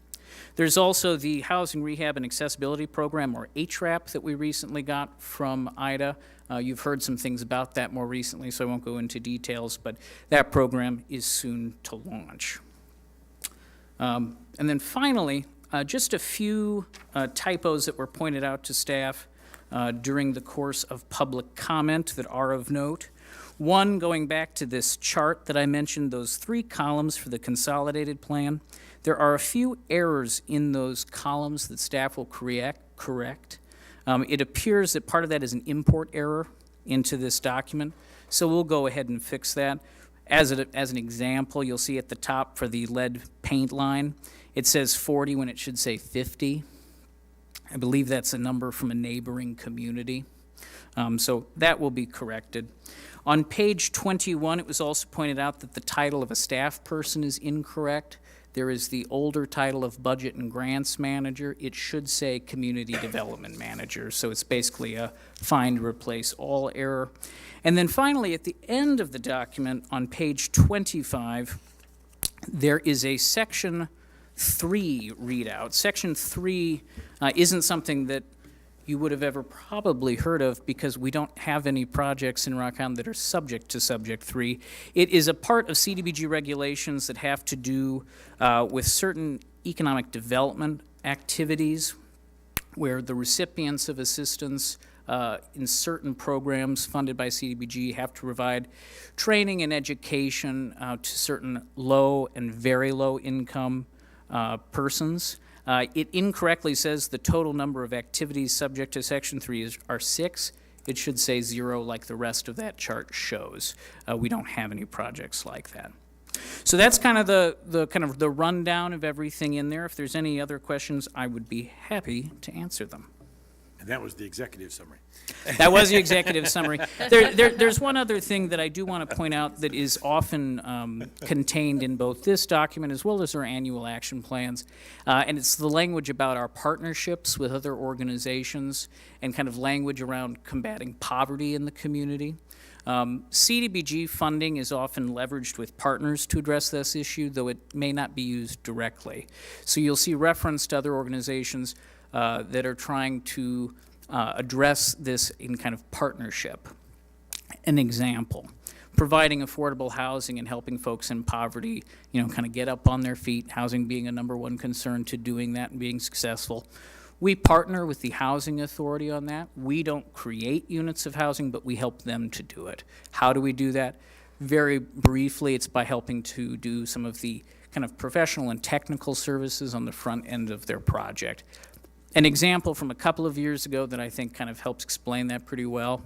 There's also the Housing Rehab and Accessibility Program, or HRAP, that we recently got from IDA. You've heard some things about that more recently, so I won't go into details, but that program is soon to launch. And then finally, just a few typos that were pointed out to staff during the course of public comment that are of note. One, going back to this chart that I mentioned, those 3 columns for the consolidated plan, there are a few errors in those columns that staff will correct. It appears that part of that is an import error into this document, so we'll go ahead and fix that. As an example, you'll see at the top for the lead paint line, it says 40 when it should say 50. I believe that's a number from a neighboring community. So that will be corrected. On page 21, it was also pointed out that the title of a staff person is incorrect. There is the older title of Budget and Grants Manager. It should say Community Development Manager, so it's basically a find, replace all error. And then finally, at the end of the document, on page 25, there is a Section 3 readout. Section 3 isn't something that you would have ever probably heard of because we don't have any projects in Rock Island that are subject to Subject 3. It is a part of CDBG regulations that have to do with certain economic development activities where the recipients of assistance in certain programs funded by CDBG have to provide training and education to certain low and very low income persons. It incorrectly says the total number of activities subject to Section 3 are 6. It should say 0 like the rest of that chart shows. We don't have any projects like that. So that's kind of the rundown of everything in there. If there's any other questions, I would be happy to answer them. And that was the executive summary. That was the executive summary. There's one other thing that I do want to point out that is often contained in both this document as well as our annual action plans, and it's the language about our partnerships with other organizations and kind of language around combating poverty in the community. CDBG funding is often leveraged with partners to address this issue, though it may not be used directly. So you'll see reference to other organizations that are trying to address this in kind of partnership. An example, providing affordable housing and helping folks in poverty, kind of get up on their feet, housing being a #1 concern to doing that and being successful. We partner with the Housing Authority on that. We don't create units of housing, but we help them to do it. How do we do that? Very briefly, it's by helping to do some of the kind of professional and technical services on the front end of their project. An example from a couple of years ago that I think kind of helps explain that pretty well,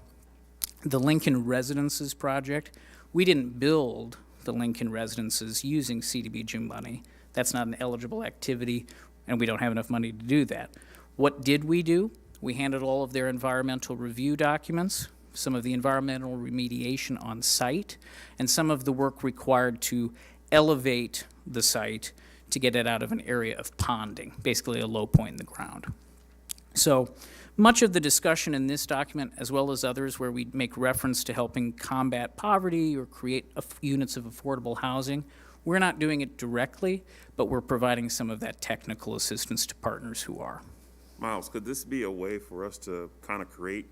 the Lincoln Residences project. We didn't build the Lincoln Residences using CDBG money. That's not an eligible activity, and we don't have enough money to do that. What did we do? We handled all of their environmental review documents, some of the environmental remediation on site, and some of the work required to elevate the site to get it out of an area of ponding, basically a low point in the ground. So much of the discussion in this document, as well as others where we make reference to helping combat poverty or create units of affordable housing, we're not doing it directly, but we're providing some of that technical assistance to partners who are. Miles, could this be a way for us to kind of create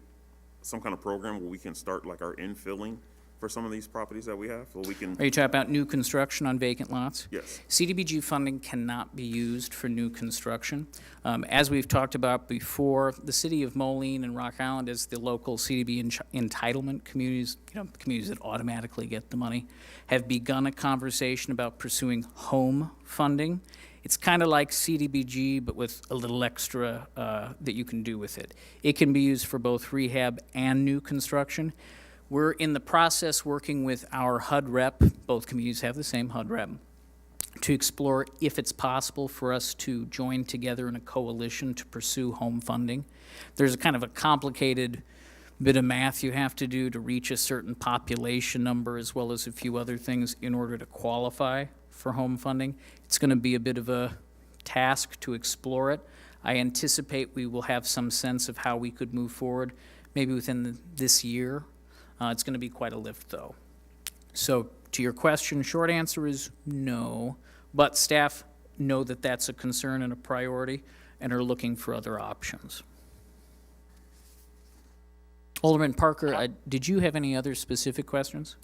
some kind of program where we can start like our infilling for some of these properties that we have? So we can. Are you talking about new construction on vacant lots? Yes. CDBG funding cannot be used for new construction. As we've talked about before, the city of Moline and Rock Island as the local CDB entitlement communities, communities that automatically get the money, have begun a conversation about pursuing home funding. It's kind of like CDBG, but with a little extra that you can do with it. It can be used for both rehab and new construction. We're in the process working with our HUD rep, both communities have the same HUD rep, to explore if it's possible for us to join together in a coalition to pursue home funding. There's a kind of a complicated bit of math you have to do to reach a certain population number, as well as a few other things in order to qualify for home funding. It's going to be a bit of a task to explore it. I anticipate we will have some sense of how we could move forward, maybe within this year. It's going to be quite a lift, though. So to your question, short answer is no, but staff know that that's a concern and a priority and are looking for other options. Alderman Parker, did you have any other specific questions?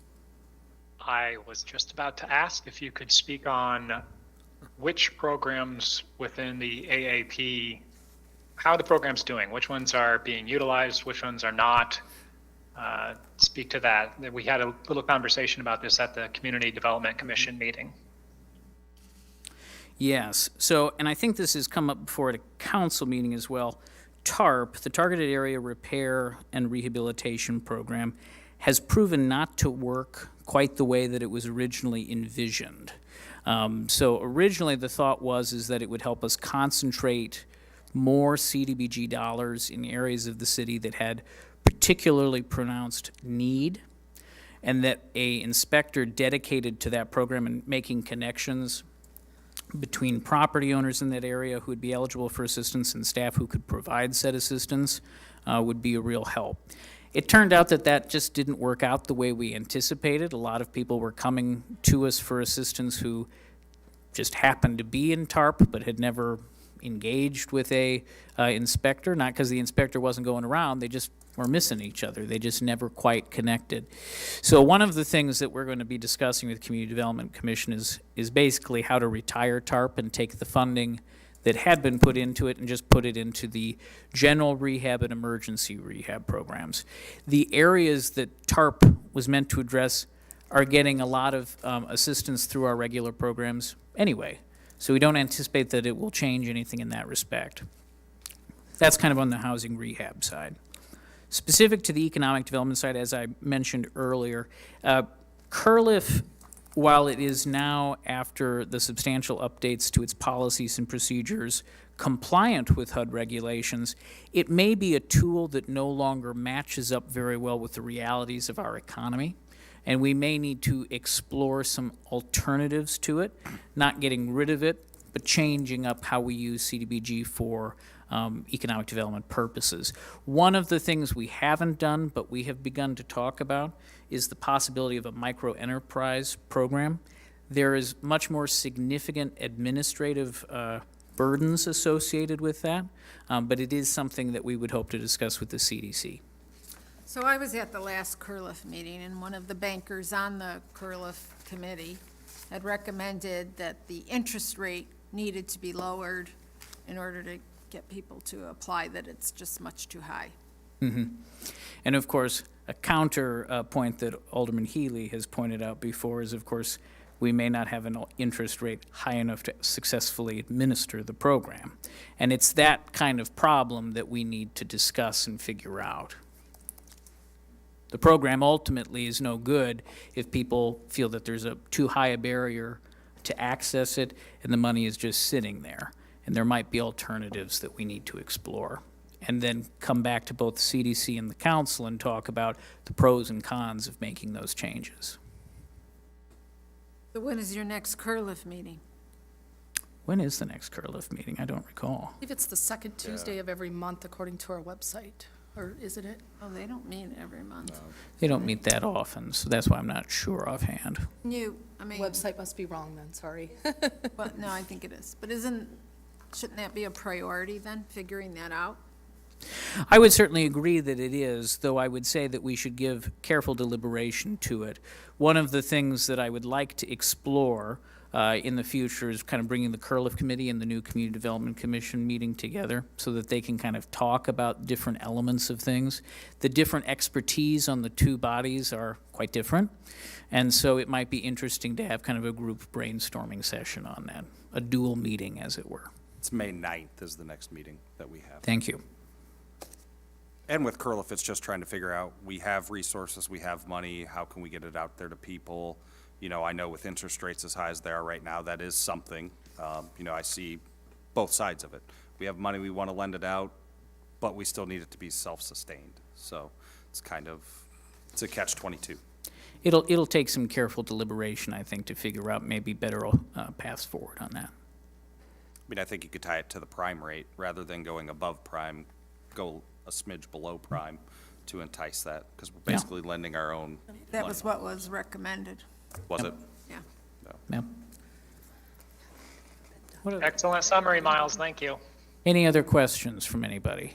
I was just about to ask if you could speak on which programs within the AAP, how the program's doing, which ones are being utilized, which ones are not. Speak to that. We had a little conversation about this at the Community Development Commission meeting. Yes. So, and I think this has come up before at a council meeting as well. TARP, the Targeted Area Repair and Rehabilitation Program, has proven not to work quite the way that it was originally envisioned. So originally the thought is that it would help us concentrate more CDBG dollars in areas of the city that had particularly pronounced need, and that a inspector dedicated to that program and making connections between property owners in that area who would be eligible for assistance and staff who could provide said assistance would be a real help. It turned out that that just didn't work out the way we anticipated. A lot of people were coming to us for assistance who just happened to be in TARP but had never engaged with a inspector, not because the inspector wasn't going around, they just were missing each other. They just never quite connected. So one of the things that we're going to be discussing with the Community Development Commission is basically how to retire TARP and take the funding that had been put into it and just put it into the general rehab and emergency rehab programs. The areas that TARP was meant to address are getting a lot of assistance through our regular programs anyway. So we don't anticipate that it will change anything in that respect. That's kind of on the housing rehab side. Specific to the economic development side, as I mentioned earlier, Curliff, while it is now, after the substantial updates to its policies and procedures, compliant with HUD regulations, it may be a tool that no longer matches up very well with the realities of our economy. And we may need to explore some alternatives to it, not getting rid of it, but changing up how we use CDBG for economic development purposes. One of the things we haven't done, but we have begun to talk about, is the possibility of a micro-enterprise program. There is much more significant administrative burdens associated with that, but it is something that we would hope to discuss with the CDC. So I was at the last Curliff meeting, and one of the bankers on the Curliff committee had recommended that the interest rate needed to be lowered in order to get people to apply, that it's just much too high. Mm-hmm. And of course, a counter point that Alderman Healy has pointed out before is, of course, we may not have an interest rate high enough to successfully administer the program. And it's that kind of problem that we need to discuss and figure out. The program ultimately is no good if people feel that there's a too high a barrier to access it and the money is just sitting there. And there might be alternatives that we need to explore. And then come back to both the CDC and the council and talk about the pros and cons of making those changes. So when is your next Curliff meeting? When is the next Curliff meeting? I don't recall. I believe it's the second Tuesday of every month according to our website, or isn't it? Oh, they don't meet every month. They don't meet that often, so that's why I'm not sure offhand. Website must be wrong then, sorry. But no, I think it is. But shouldn't that be a priority then, figuring that out? I would certainly agree that it is, though I would say that we should give careful deliberation to it. One of the things that I would like to explore in the future is kind of bringing the Curliff Committee and the new Community Development Commission meeting together so that they can kind of talk about different elements of things. The different expertise on the two bodies are quite different, and so it might be interesting to have kind of a group brainstorming session on that, a dual meeting, as it were. It's May 9th is the next meeting that we have. Thank you. And with Curliff, it's just trying to figure out, we have resources, we have money, how can we get it out there to people? You know, I know with interest rates as high as they are right now, that is something. You know, I see both sides of it. We have money, we want to lend it out, but we still need it to be self-sustained. So it's kind of, it's a catch-22. It'll take some careful deliberation, I think, to figure out maybe better paths forward on that. I mean, I think you could tie it to the prime rate rather than going above prime, go a smidge below prime to entice that, because we're Yeah. basically lending our own That money. was what was recommended. Was it? Yeah. Yeah. Excellent summary, Miles, thank you. Any other questions from anybody?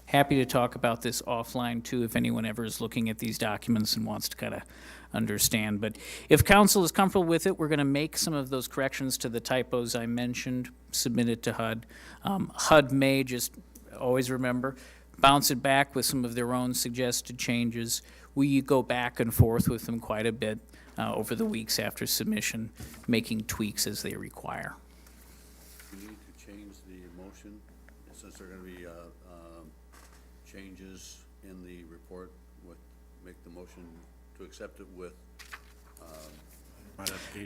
Happy to talk about this offline too, if anyone ever is looking at these documents and wants to kind of understand. But if council is comfortable with it, we're going to make some of those corrections to the typos I mentioned, submit it to HUD. HUD may, just always remember, bounce it back with some of their own suggested changes. We go back and forth with them quite a bit over the weeks after submission, making tweaks as they require. We need to change the motion, since there are going to be changes in the report, make the motion to accept it with.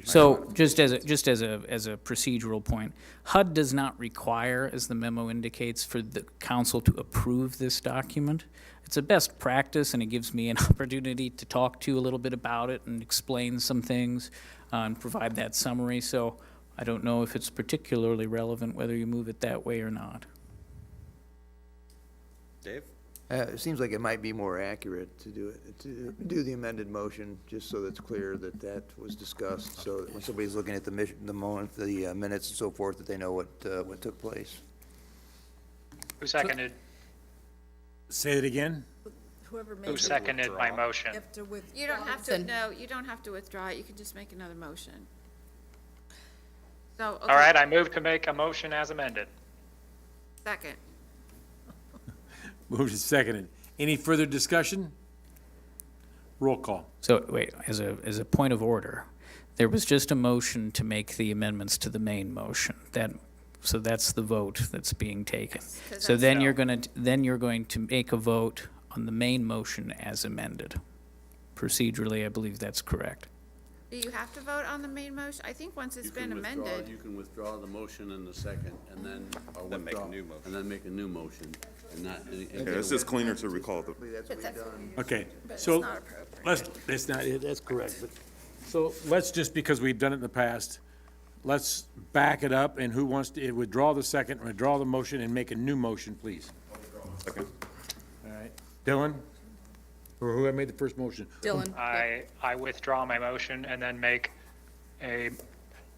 So just as a procedural point, HUD does not require, as the memo indicates, for the council to approve this document. It's a best practice, and it gives me an opportunity to talk to you a little bit about it and explain some things and provide that summary. So I don't know if it's particularly relevant whether you move it that way or not. Dave? It seems like it might be more accurate to do the amended motion, just so that's clear that that was discussed, so that when somebody's looking at the minutes and so forth, that they know what took place. Who seconded? Say it again? Whoever made Who seconded my motion? You don't have to, no, you don't have to withdraw it. You can just make another motion. So, okay. All right, I move to make a motion as amended. Second. Moved and seconded. Any further discussion? Roll call. So wait, as a point of order, there was just a motion to make the amendments to the main motion. So that's the vote that's being taken. So then you're going to make a vote on the main motion as amended. Procedurally, I believe that's correct. Do you have to vote on the main motion? I think once it's been amended. You can withdraw the motion in the second, and then, or Then make a withdraw, new motion. and then make a new motion, and not. Yeah, it's just cleaner to recall the, That's what we've done. Okay, But it's so not appropriate. that's not it, that's correct. But so let's, just because we've done it in the past, let's back it up, and who wants to withdraw the second, withdraw the motion, and make a new motion, please? second. All right. Dylan? Or whoever made the first motion? Dylan? I withdraw my motion and then make a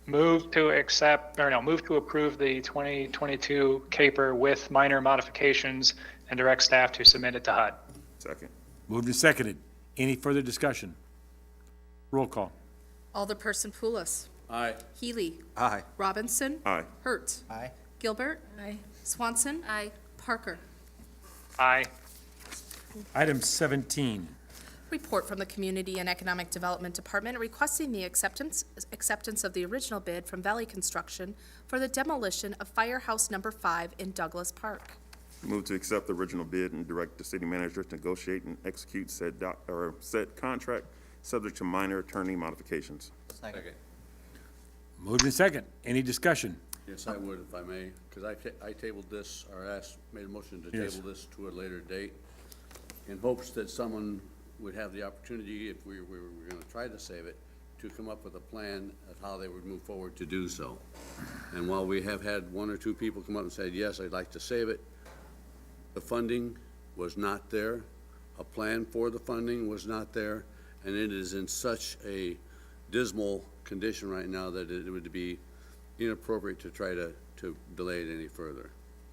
move to accept, or no, move to approve the 2022 CAPER with minor modifications and direct staff to submit it to HUD. Second. Moved and seconded. Any further discussion? Roll call. Alderperson Poulos. Aye. Healy. Aye. Robinson. Aye. Hurt. Aye. Gilbert. Aye. Swanson. Aye. Parker. Aye. Item 17. Report from the Community and Economic Development Department requesting the acceptance of the original bid from Valley Construction for the demolition of Firehouse Number 5 in Douglas Park. Move to accept the original bid and direct the city manager to negotiate and execute said contract, subject to minor attorney modifications. Second. Moved and second. Any discussion? Yes, I would, if I may, because I tabled this, or made a motion to Yes. table this to a later date, in hopes that someone would have the opportunity, if we were going to try to save it, to come up with a plan of how they would move forward to do so. And while we have had one or two people come up and said, yes, I'd like to save it, the funding was not there, a plan for the funding was not there, and it is in such a dismal condition right now that it would be inappropriate to try to delay it any further,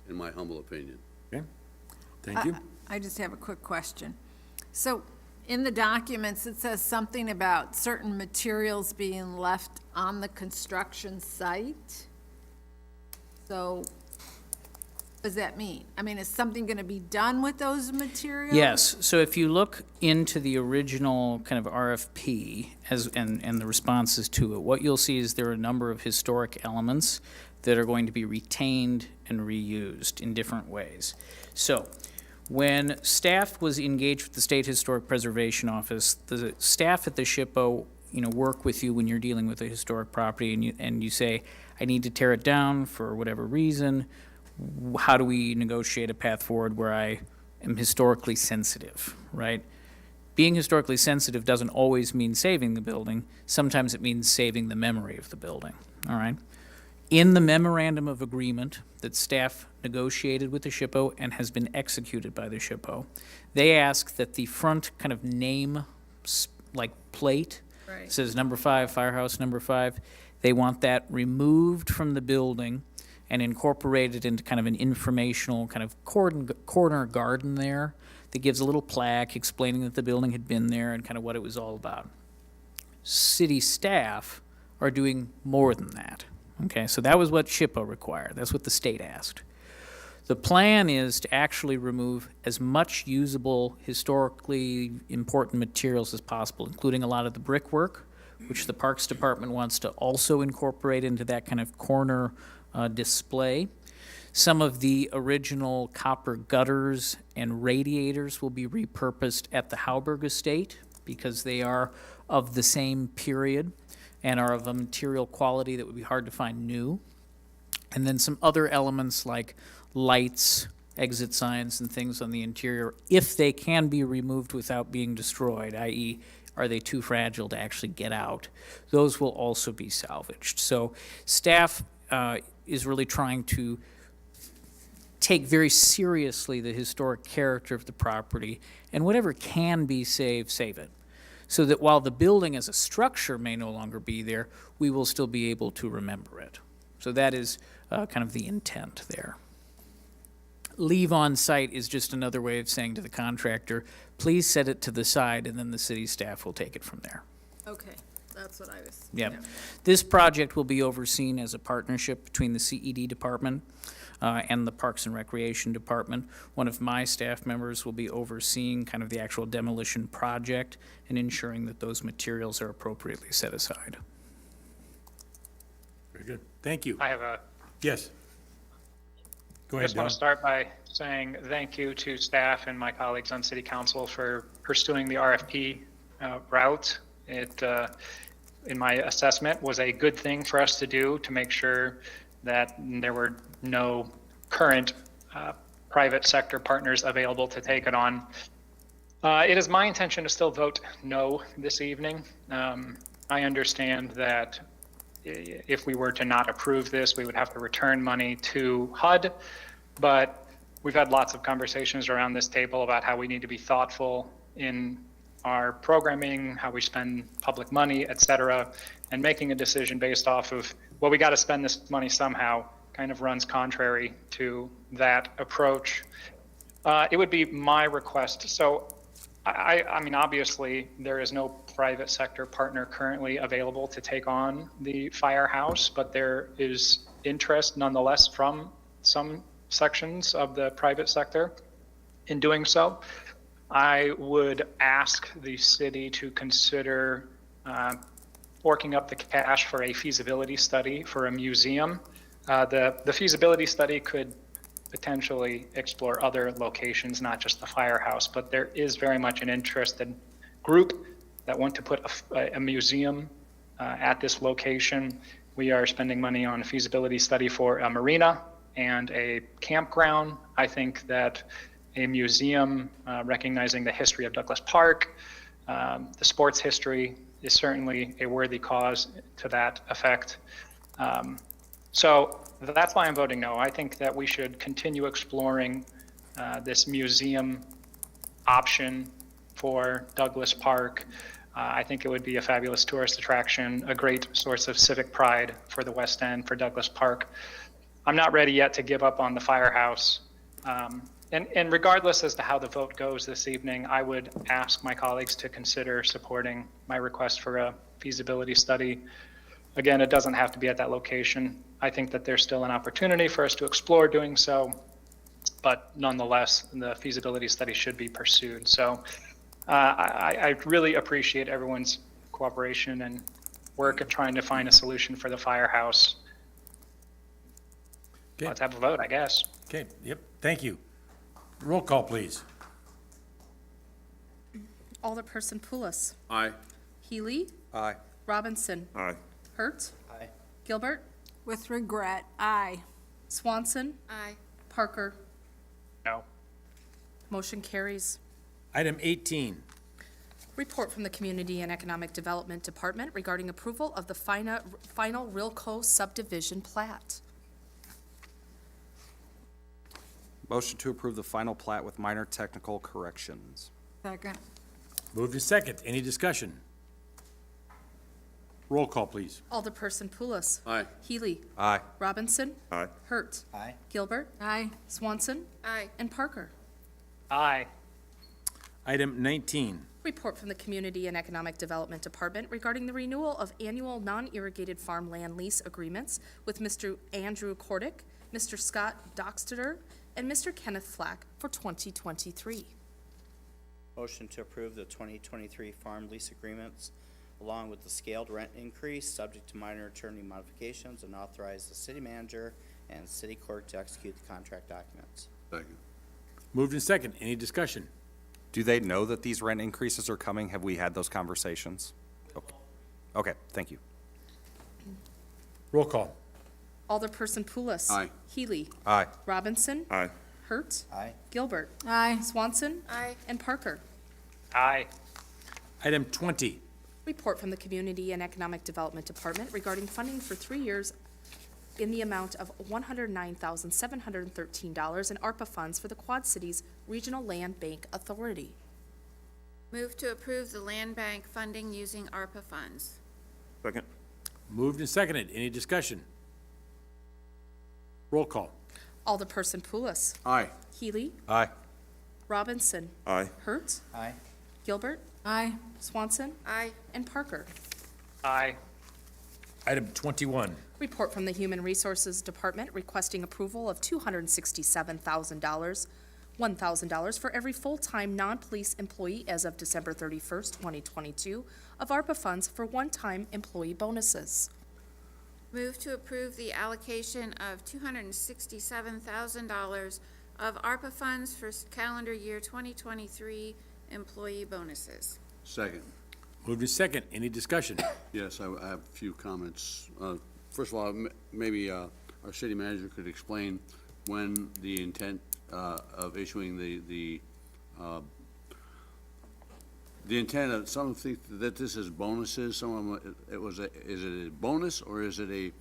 in my humble opinion. Okay. Thank you. I just have a quick question. So in the documents, it says something about certain materials being left on the construction site. So what does that mean? I mean, is something going to be done with those materials? Yes, so if you look into the original kind of RFP and the responses to it, what you'll see is there are a number of historic elements that are going to be retained and reused in different ways. So when staff was engaged with the State Historic Preservation Office, the staff at the SHPO work with you when you're dealing with a historic property and you say, I need to tear it down for whatever reason. How do we negotiate a path forward where I am historically sensitive, right? Being historically sensitive doesn't always mean saving the building. Sometimes it means saving the memory of the building, all right? In the memorandum of agreement that staff negotiated with the SHPO and has been executed by the SHPO, they ask that the front kind of name, like plate, Right. says number 5, Firehouse number 5, they want that removed from the building and incorporated into kind of an informational kind of corner garden there that gives a little plaque explaining that the building had been there and kind of what it was all about. City staff are doing more than that. Okay, so that was what SHPO required. That's what the state asked. The plan is to actually remove as much usable, historically important materials as possible, including a lot of the brickwork, which the Parks Department wants to also incorporate into that kind of corner display. Some of the original copper gutters and radiators will be repurposed at the Hauberg Estate because they are of the same period and are of a material quality that would be hard to find new. And then some other elements like lights, exit signs, and things on the interior, if they can be removed without being destroyed, i.e., are they too fragile to actually get out, those will also be salvaged. So staff is really trying to take very seriously the historic character of the property, and whatever can be saved, save it. So that while the building as a structure may no longer be there, we will still be able to remember it. So that is kind of the intent there. Leave on site is just another way of saying to the contractor, please set it to the side, and then the city staff will take it from there. Okay, that's what I was. Yep. This project will be overseen as a partnership between the CED department and the Parks and Recreation Department. One of my staff members will be overseeing kind of the actual demolition project and ensuring that those materials are appropriately set aside. Very good. Thank you. I have a Yes. Go I ahead, just want Don. to start by saying thank you to staff and my colleagues on City Council for pursuing the RFP route. It, in my assessment, was a good thing for us to do to make sure that there were no current private sector partners available to take it on. It is my intention to still vote no this evening. I understand that if we were to not approve this, we would have to return money to HUD, but we've had lots of conversations around this table about how we need to be thoughtful in our programming, how we spend public money, et cetera, and making a decision based off of, well, we got to spend this money somehow, kind of runs contrary to that approach. It would be my request. So I mean, obviously, there is no private sector partner currently available to take on the firehouse, but there is interest nonetheless from some sections of the private sector in doing so. I would ask the city to consider forking up the cash for a feasibility study for a museum. The feasibility study could potentially explore other locations, not just the firehouse, but there is very much an interested group that want to put a museum at this location. We are spending money on a feasibility study for a marina and a campground. I think that a museum recognizing the history of Douglas Park, the sports history, is certainly a worthy cause to that effect. So that's why I'm voting no. I think that we should continue exploring this museum option for Douglas Park. I think it would be a fabulous tourist attraction, a great source of civic pride for the West End, for Douglas Park. I'm not ready yet to give up on the firehouse. And regardless as to how the vote goes this evening, I would ask my colleagues to consider supporting my request for a feasibility study. Again, it doesn't have to be at that location. I think that there's still an opportunity for us to explore doing so, but nonetheless, the feasibility study should be pursued. So I really appreciate everyone's cooperation and work at trying to find a solution for the firehouse. Okay. Let's have a vote, I guess. Okay, yep, thank you. Roll call, please. Alderperson Poulos. Aye. Healy. Aye. Robinson. Aye. Hurt. Aye. Gilbert. With regret, aye. Swanson. Aye. Parker. No. Motion carries. Item 18, Report from the Community and Economic Development Department regarding approval of the final Rilco subdivision plat. Motion to approve the final plat with minor technical corrections. Second. moved and second. Any discussion? Roll call, please. Alderperson Poulos. Aye. Healy. Aye. Robinson. Aye. Hurt. Aye. Gilbert. Aye. Swanson. Aye. And Parker. Aye. Item 19, Report from the Community and Economic Development Department regarding the renewal of annual non-irrigated farmland lease agreements with Mr. Andrew Kordick, Mr. Scott Doxter, and Mr. Kenneth Flack for 2023. Motion to approve the 2023 farm lease agreements along with the scaled rent increase, subject to minor attorney modifications, and authorize the city manager and city clerk to execute the contract documents. Second. moved and second. Any discussion? Do they know that these rent increases are coming? Have we had those conversations? Okay. Okay, thank you. Roll call. Alderperson Poulos. Aye. Healy. Aye. Robinson. Aye. Hurt. Aye. Gilbert. Aye. Swanson. Aye. And Parker. Aye. Item 20, Report from the Community and Economic Development Department regarding funding for 3 years in the amount of $109,713 in ARPA funds for the Quad Cities Regional Land Bank Authority. Move to approve the land bank funding using ARPA funds. Second. moved and seconded. Any discussion? Roll call. Alderperson Poulos. Aye. Healy. Aye. Robinson. Aye. Hurt. Aye. Gilbert. Aye. Swanson. Aye. And Parker. Aye. Item 21, Report from the Human Resources Department requesting approval of $267,000, $1,000 for every full-time non-police employee as of December 31st, 2022, of ARPA funds for one-time employee bonuses. Move to approve the allocation of $267,000 of ARPA funds for calendar year 2023 employee bonuses. Second. moved and second. Any discussion? Yes, I have a few comments. First of all, maybe our city manager could explain when the intent of issuing the intent of, some think that this is bonuses, some of them, is it a bonus, or is it an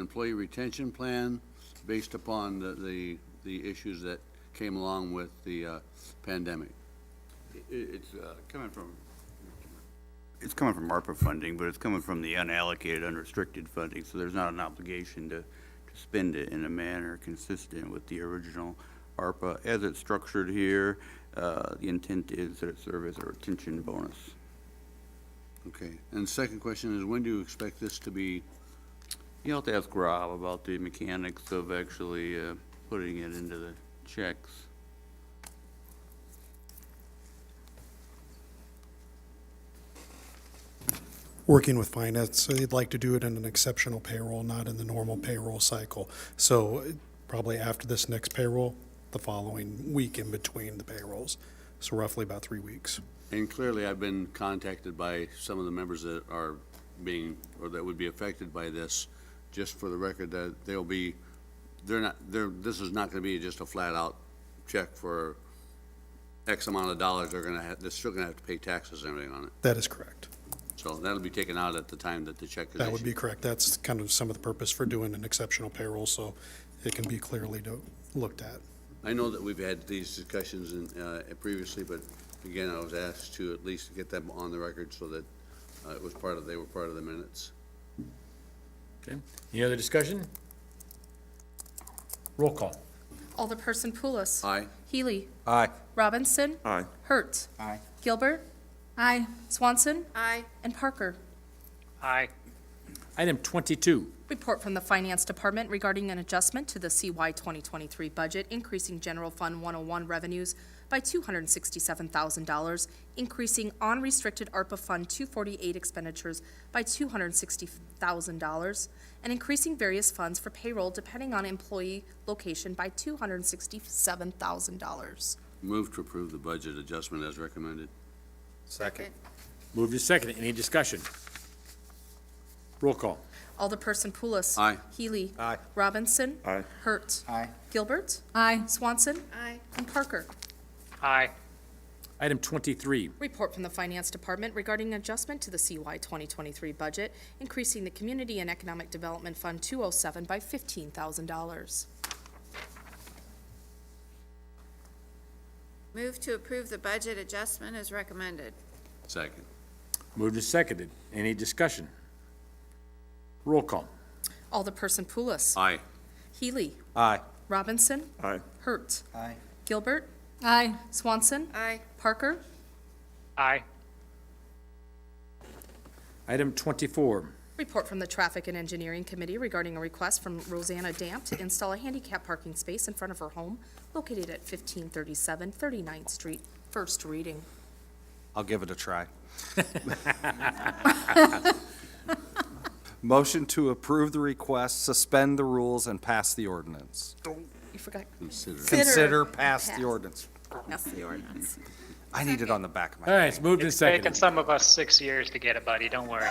employee retention plan based upon the issues that came along with the pandemic? It's coming from ARPA funding, but it's coming from the unallocated, unrestricted funding, so there's not an obligation to spend it in a manner consistent with the original ARPA. As it's structured here, the intent is that it serve as a retention bonus. Okay, and the second question is, when do you expect this to be? You'll have to ask Rob about the mechanics of actually putting it into the checks. Working with finance, so they'd like to do it in an exceptional payroll, not in the normal payroll cycle. So probably after this next payroll, the following week in between the payrolls. So roughly about 3 weeks. And clearly, I've been contacted by some of the members that are being, or that would be affected by this, just for the record, that this is not gonna be just a flat-out check for X amount of dollars. They're still gonna have to pay taxes and everything on it. That is correct. So that'll be taken out at the time that the check is issued. That would be correct. That's kind of some of the purpose for doing an exceptional payroll, so it can be clearly looked at. I know that we've had these discussions previously, but again, I was asked to at least get them on the record so that they were part of the minutes. Okay. Any other discussion? Roll call. Alderperson Poulos. Aye. Healy. Aye. Robinson. Aye. Hurt. Aye. Gilbert. Aye. Swanson. Aye. And Parker. Aye. Item 22, Report from the Finance Department regarding an adjustment to the CY 2023 budget, increasing General Fund 101 revenues by $267,000, increasing unrestricted ARPA Fund 248 expenditures by $260,000, and increasing various funds for payroll depending on employee location by $267,000. Move to approve the budget adjustment as recommended. Second. moved and seconded. Any discussion? Roll call. Alderperson Poulos. Aye. Healy. Aye. Robinson. Aye. Hurt. Aye. Gilbert. Aye. Swanson. Aye. And Parker. Aye. Item 23, Report from the Finance Department regarding adjustment to the CY 2023 budget, increasing the Community and Economic Development Fund 207 by $15,000. Move to approve the budget adjustment as recommended. Second. moved and seconded. Any discussion? Roll call. Alderperson Poulos. Aye. Healy. Aye. Robinson. Aye. Hurt. Aye. Gilbert. Aye. Swanson. Aye. Parker. Aye. Item 24, Report from the Traffic and Engineering Committee regarding a request from Rosanna Damp to install a handicap parking space in front of her home located at 1537 39th Street. First reading. I'll give it a try. Motion to approve the request, suspend the rules, and pass the ordinance. You forgot. Consider pass the ordinance. That's the ordinance. I need it on the back of my all right, it's moved and It's taken seconded. some of us 6 years to get it, buddy, don't worry.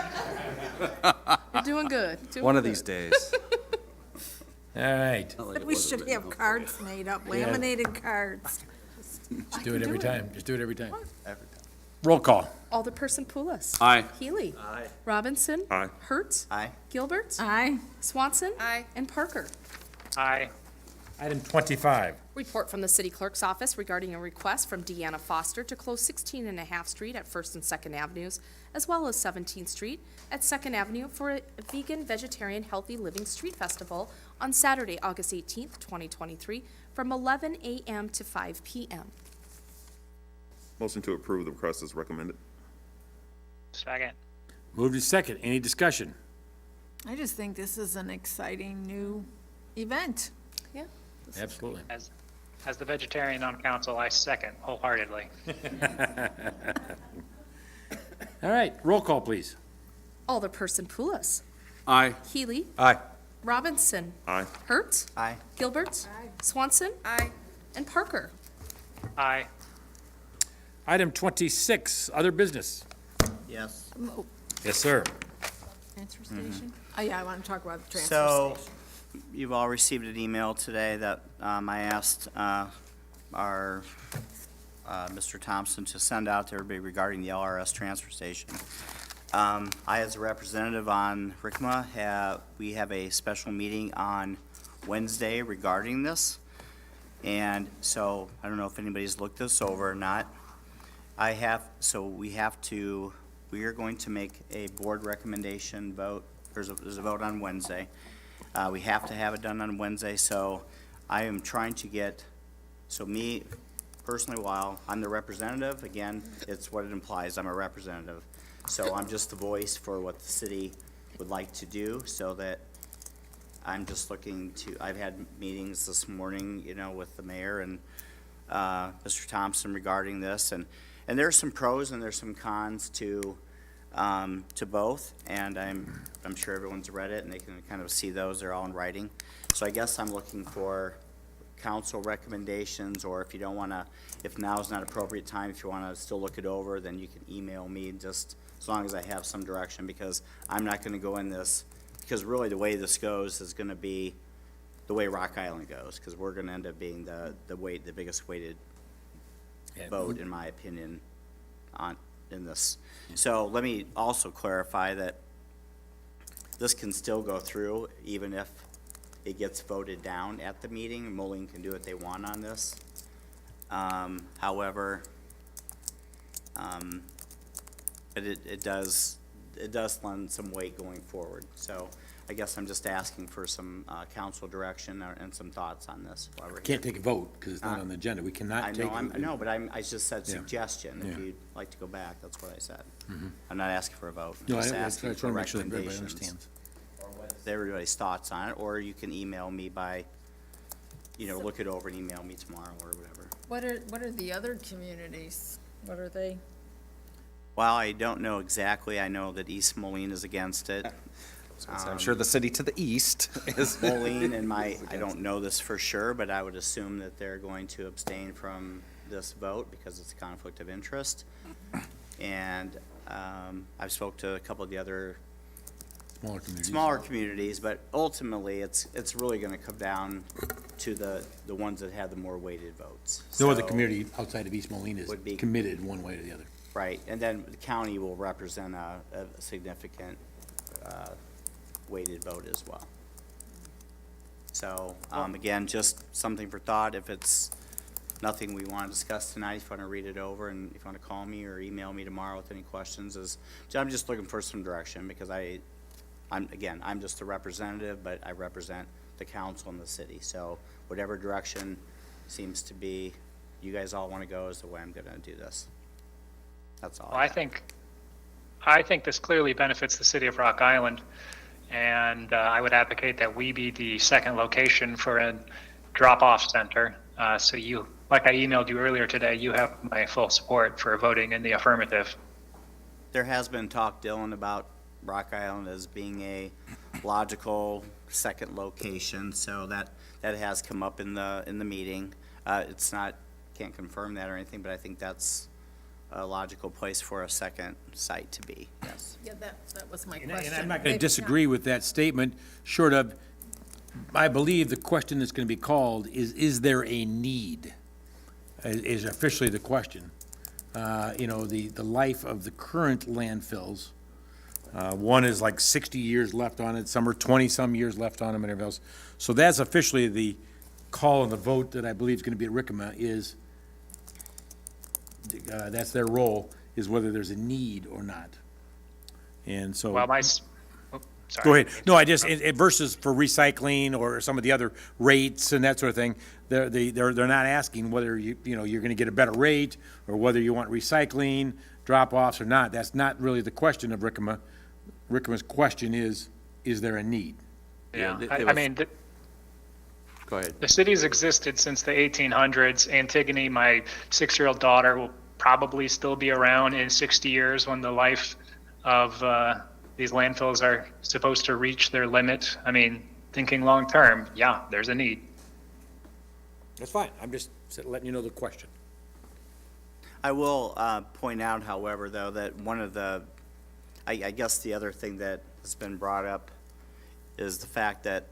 You're doing good. Doing One of good. these days. All right, But we should have cards made up, laminated cards. just do it every time, just do it every time. Every time. Roll call. Alderperson Poulos. Aye. Healy. Robinson. Aye. Hurt. Aye. Gilbert. Aye. Swanson. Aye. And Parker. Aye. Item 25, Report from the City Clerk's Office regarding a request from Deanna Foster to close 16 and a half Street at First and Second Avenues, as well as 17th Street at Second Avenue for a vegan, vegetarian, healthy living street festival on Saturday, August 18th, 2023, from 11 a.m. to 5 p.m. Motion to approve the request is recommended. Second. moved and seconded. Any discussion? I just think this is an exciting new event. Yeah. Absolutely. As the vegetarian on council, I second wholeheartedly. All right, roll call, please. Alderperson Poulos. Aye. Healy. Aye. Robinson. Aye. Hurt. Aye. Gilbert. Swanson. Aye. And Parker. Aye. Item 26, other business. Yes. Yes, sir. Transfer station? Oh, yeah, I want to talk about the transfer So, station. you've all received an email today that I asked our Mr. Thompson to send out to everybody regarding the LRS transfer station. I, as a representative on RCMA, we have a special meeting on Wednesday regarding this. And so, I don't know if anybody's looked this over or not. We are going to make a board recommendation vote. There's a vote on Wednesday. We have to have it done on Wednesday, so I am trying to get, so me personally, while I'm the representative, again, it's what it implies, I'm a representative. So I'm just the voice for what the city would like to do, so that I'm just looking to, I've had meetings this morning, with the mayor and Mr. Thompson regarding this, and there's some pros and there's some cons to both, and I'm sure everyone's read it and they can kind of see those, they're all in writing. So I guess I'm looking for council recommendations, or if you don't wanna, if now's not appropriate time, if you wanna still look it over, then you can email me, just as long as I have some direction, because I'm not gonna go in this, because really the way this goes is gonna be the way Rock Island goes, because we're gonna end up being the biggest weighted vote, in my opinion, in this. So let me also clarify that this can still go through, even if it gets voted down at the meeting. Moline can do what they want on this. However, it does lend some weight going forward. So I guess I'm just asking for some council direction and some thoughts on this while we're here. Can't take a vote because it's not on the agenda. We cannot take. I know, but I just said Yeah. suggestion. If Yeah. you'd like to go back, that's what I said. I'm not asking for a vote. I'm No, just I asking just for want to make sure that everybody recommendations. understands. Everybody's thoughts on it, or you can email me by, look it over and email me tomorrow or whatever. What are the other communities? What are they? Well, I don't know exactly. I know that East Moline is against it. I'm sure the city to the east is. Moline and I don't know this for sure, but I would assume that they're going to abstain from this vote because it's a conflict of interest. And I've spoke to a couple of the other Smaller communities. smaller communities, but ultimately, it's really gonna come down to the ones that have the more weighted votes. No other So- community outside of East Moline is Would be- committed one way or the other. Right, and then the county will represent a significant weighted vote as well. So, again, just something for thought. If it's nothing we want to discuss tonight, if you want to read it over, and if you want to call me or email me tomorrow with any questions, I'm just looking for some direction, because I'm just a representative, but I represent the council and the city. So whatever direction seems to be, you guys all want to go, is the way I'm going to do this. That's all. Well, I think this clearly benefits the city of Rock Island, and I would advocate that we be the second location for a drop-off center. So you, like I emailed you earlier today, you have my full support for voting in the affirmative. There has been talk, Dylan, about Rock Island as being a logical second location, so that has come up in the meeting. It's not, can't confirm that or anything, but I think that's a logical place for a second site to be, yes. Yeah, that was my And question. I'm not going to disagree with that statement, short of, I believe the question that's going to be called is there a need? Is officially the question. The life of the current landfills, one is like 60 years left on it, some are 20-some years left on them and everything else. So that's officially the call and the vote that I believe is going to be at RCMA is, that's their role, is whether there's a need or not. And so. Well, sorry. Go ahead. No, it versus for recycling or some of the other rates and that sort of thing, they're not asking whether you're gonna get a better rate or whether you want recycling, drop-offs or not. That's not really the question of RCMA. RCMA's question is there a need? Yeah, Yeah, I mean, Go ahead. the city's existed since the 1800s. Antigone, my 6-year-old daughter, will probably still be around in 60 years when the life of these landfills are supposed to reach their limit. I mean, thinking long-term, yeah, there's a need. That's fine. I'm just letting you know the question. I will point out, however, though, that one of I guess the other thing that has been brought up is the fact that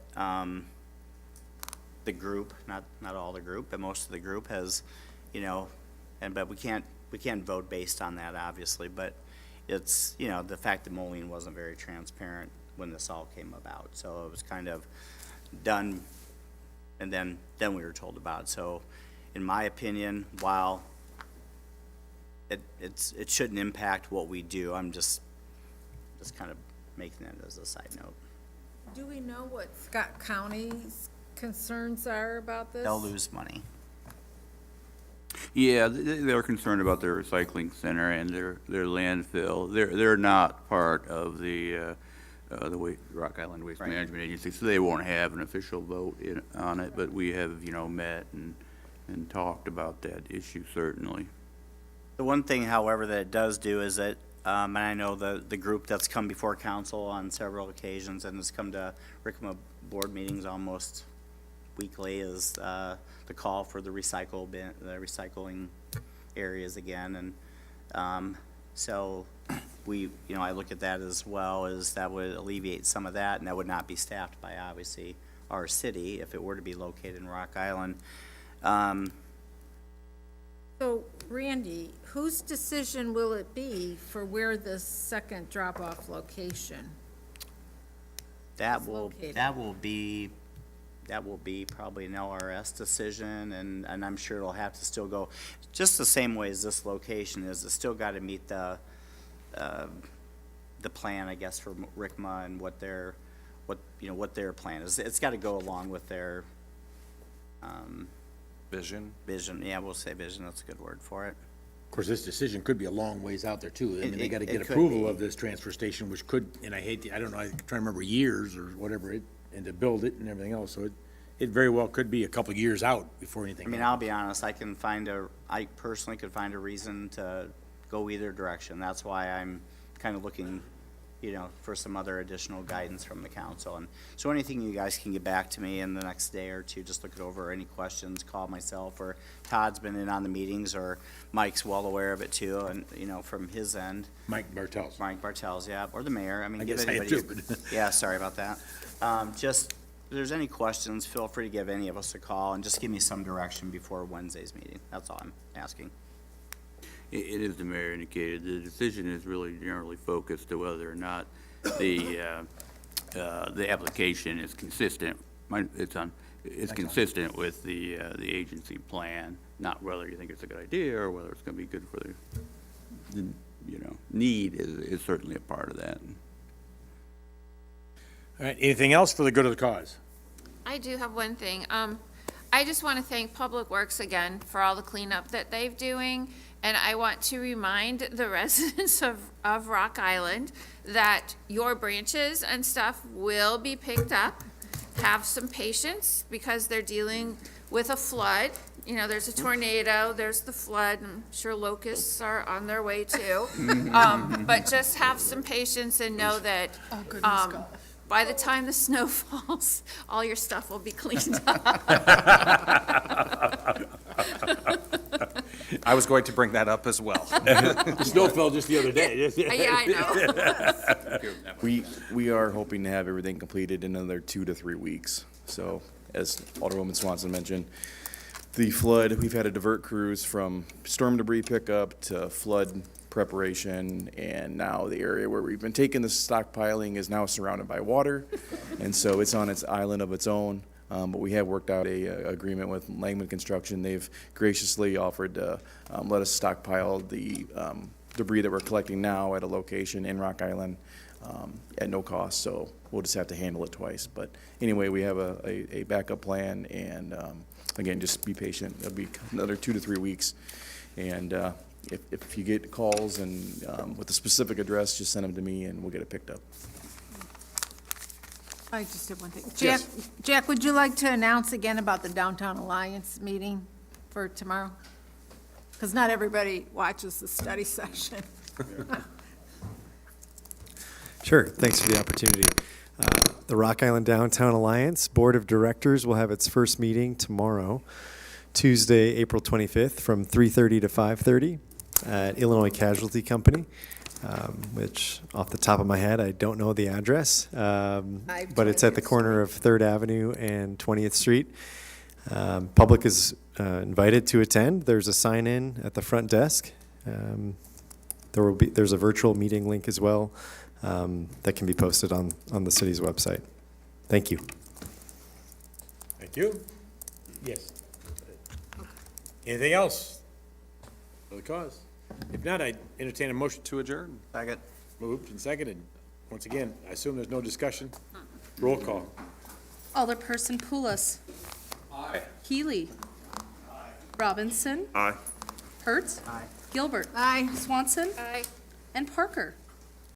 the group, not all the group, but most of the group has, but we can't vote based on that, obviously, but it's, the fact that Moline wasn't very transparent when this all came about. So it was kind of done, and then we were told about it. So in my opinion, while it shouldn't impact what we do, I'm just kind of making that as a side note. Do we know what Scott County's concerns are about this? They'll lose money. Yeah, they're concerned about their recycling center and their landfill. They're not part of the Rock Island Waste Right. Management Agency, so they won't have an official vote on it, but we have, met and talked about that issue, certainly. The one thing, however, that it does do is that, and I know the group that's come before council on several occasions and has come to RCMA board meetings almost weekly, is the call for the recycling areas again. And so I look at that as well, as that would alleviate some of that, and that would not be staffed by, obviously, our city if it were to be located in Rock Island. So, Randy, whose decision will it be for where the second drop-off location? That It's will located. that will be probably an LRS decision, and I'm sure it'll have to still go just the same way as this location is. It's still got to meet the plan, I guess, for RCMA and what their plan is. It's got to go along with their Vision. vision. Yeah, we'll say vision. That's a good word for it. Of course, this decision could be a long ways out there too. I mean, they got to It get could approval be. of this transfer station, which could, and I don't know, I'm trying to remember years or whatever, and to build it and everything else. So it very well could be a couple of years out before anything. I mean, I'll be honest, I personally could find a reason to go either direction. That's why I'm kind of looking for some other additional guidance from the council. And so anything you guys can get back to me in the next day or two, just look it over. Any questions, call myself, or Todd's been in on the meetings, or Mike's well aware of it too, and, from his end. Mike Bartels. Mike Bartels, yeah, or the mayor. I mean, I give guess I am anybody. too, but- Yeah, sorry about that. Just, if there's any questions, feel free to give any of us a call and just give me some direction before Wednesday's meeting. That's all I'm asking. It is, the mayor indicated, the decision is really generally focused to whether or not the application is consistent. It's consistent with the agency plan, not whether you think it's a good idea or whether it's going to be good for the need is certainly a part of that. All right, anything else for the good of the cause? I do have one thing. I just want to thank Public Works again for all the cleanup that they're doing. And I want to remind the residents of Rock Island that your branches and stuff will be picked up. Have some patience because they're dealing with a flood. There's a tornado, there's the flood. I'm sure locusts are on their way too. But just have some patience and know that by the time the snow falls, all your stuff will be cleaned up. I was going to bring that up as well. The snow fell just the other day. Yeah, I know. We are hoping to have everything completed in another 2 to 3 weeks. So, as Alderwoman Swanson mentioned, the flood, we've had to divert crews from storm debris pickup to flood preparation, and now the area where we've been taking the stockpiling is now surrounded by water, and so it's on its island of its own. But we have worked out a agreement with Langman Construction. They've graciously offered to let us stockpile the debris that we're collecting now at a location in Rock Island at no cost. So we'll just have to handle it twice. But anyway, we have a backup plan, and again, just be patient. It'll be another 2 to 3 weeks, and if you get calls and with a specific address, just send them to me, and we'll get it picked up. I just have one thing. Yes. Jack, would you like to announce again about the Downtown Alliance meeting for tomorrow? Because not everybody watches the study session. Sure, thanks for the opportunity. The Rock Island Downtown Alliance Board of Directors will have its first meeting tomorrow, Tuesday, April 25th, from 3:30 to 5:30 at Illinois Casualty Company. Which, off the top of my head, I don't know the address, but it's at the corner of 3rd Avenue and 20th Street. Public is invited to attend. There's a sign-in at the front desk. There's a virtual meeting link as well that can be posted on the city's website. Thank you. Thank you. Yes. Anything else for the cause? If not, I entertain a motion to adjourn. Second. Moved and seconded. Once again, I assume there's no discussion. Roll call. Alderperson Poulos. Aye. Healy. Robinson. Aye. Hertz. Aye. Gilbert. Aye. Swanson. Aye. And Parker.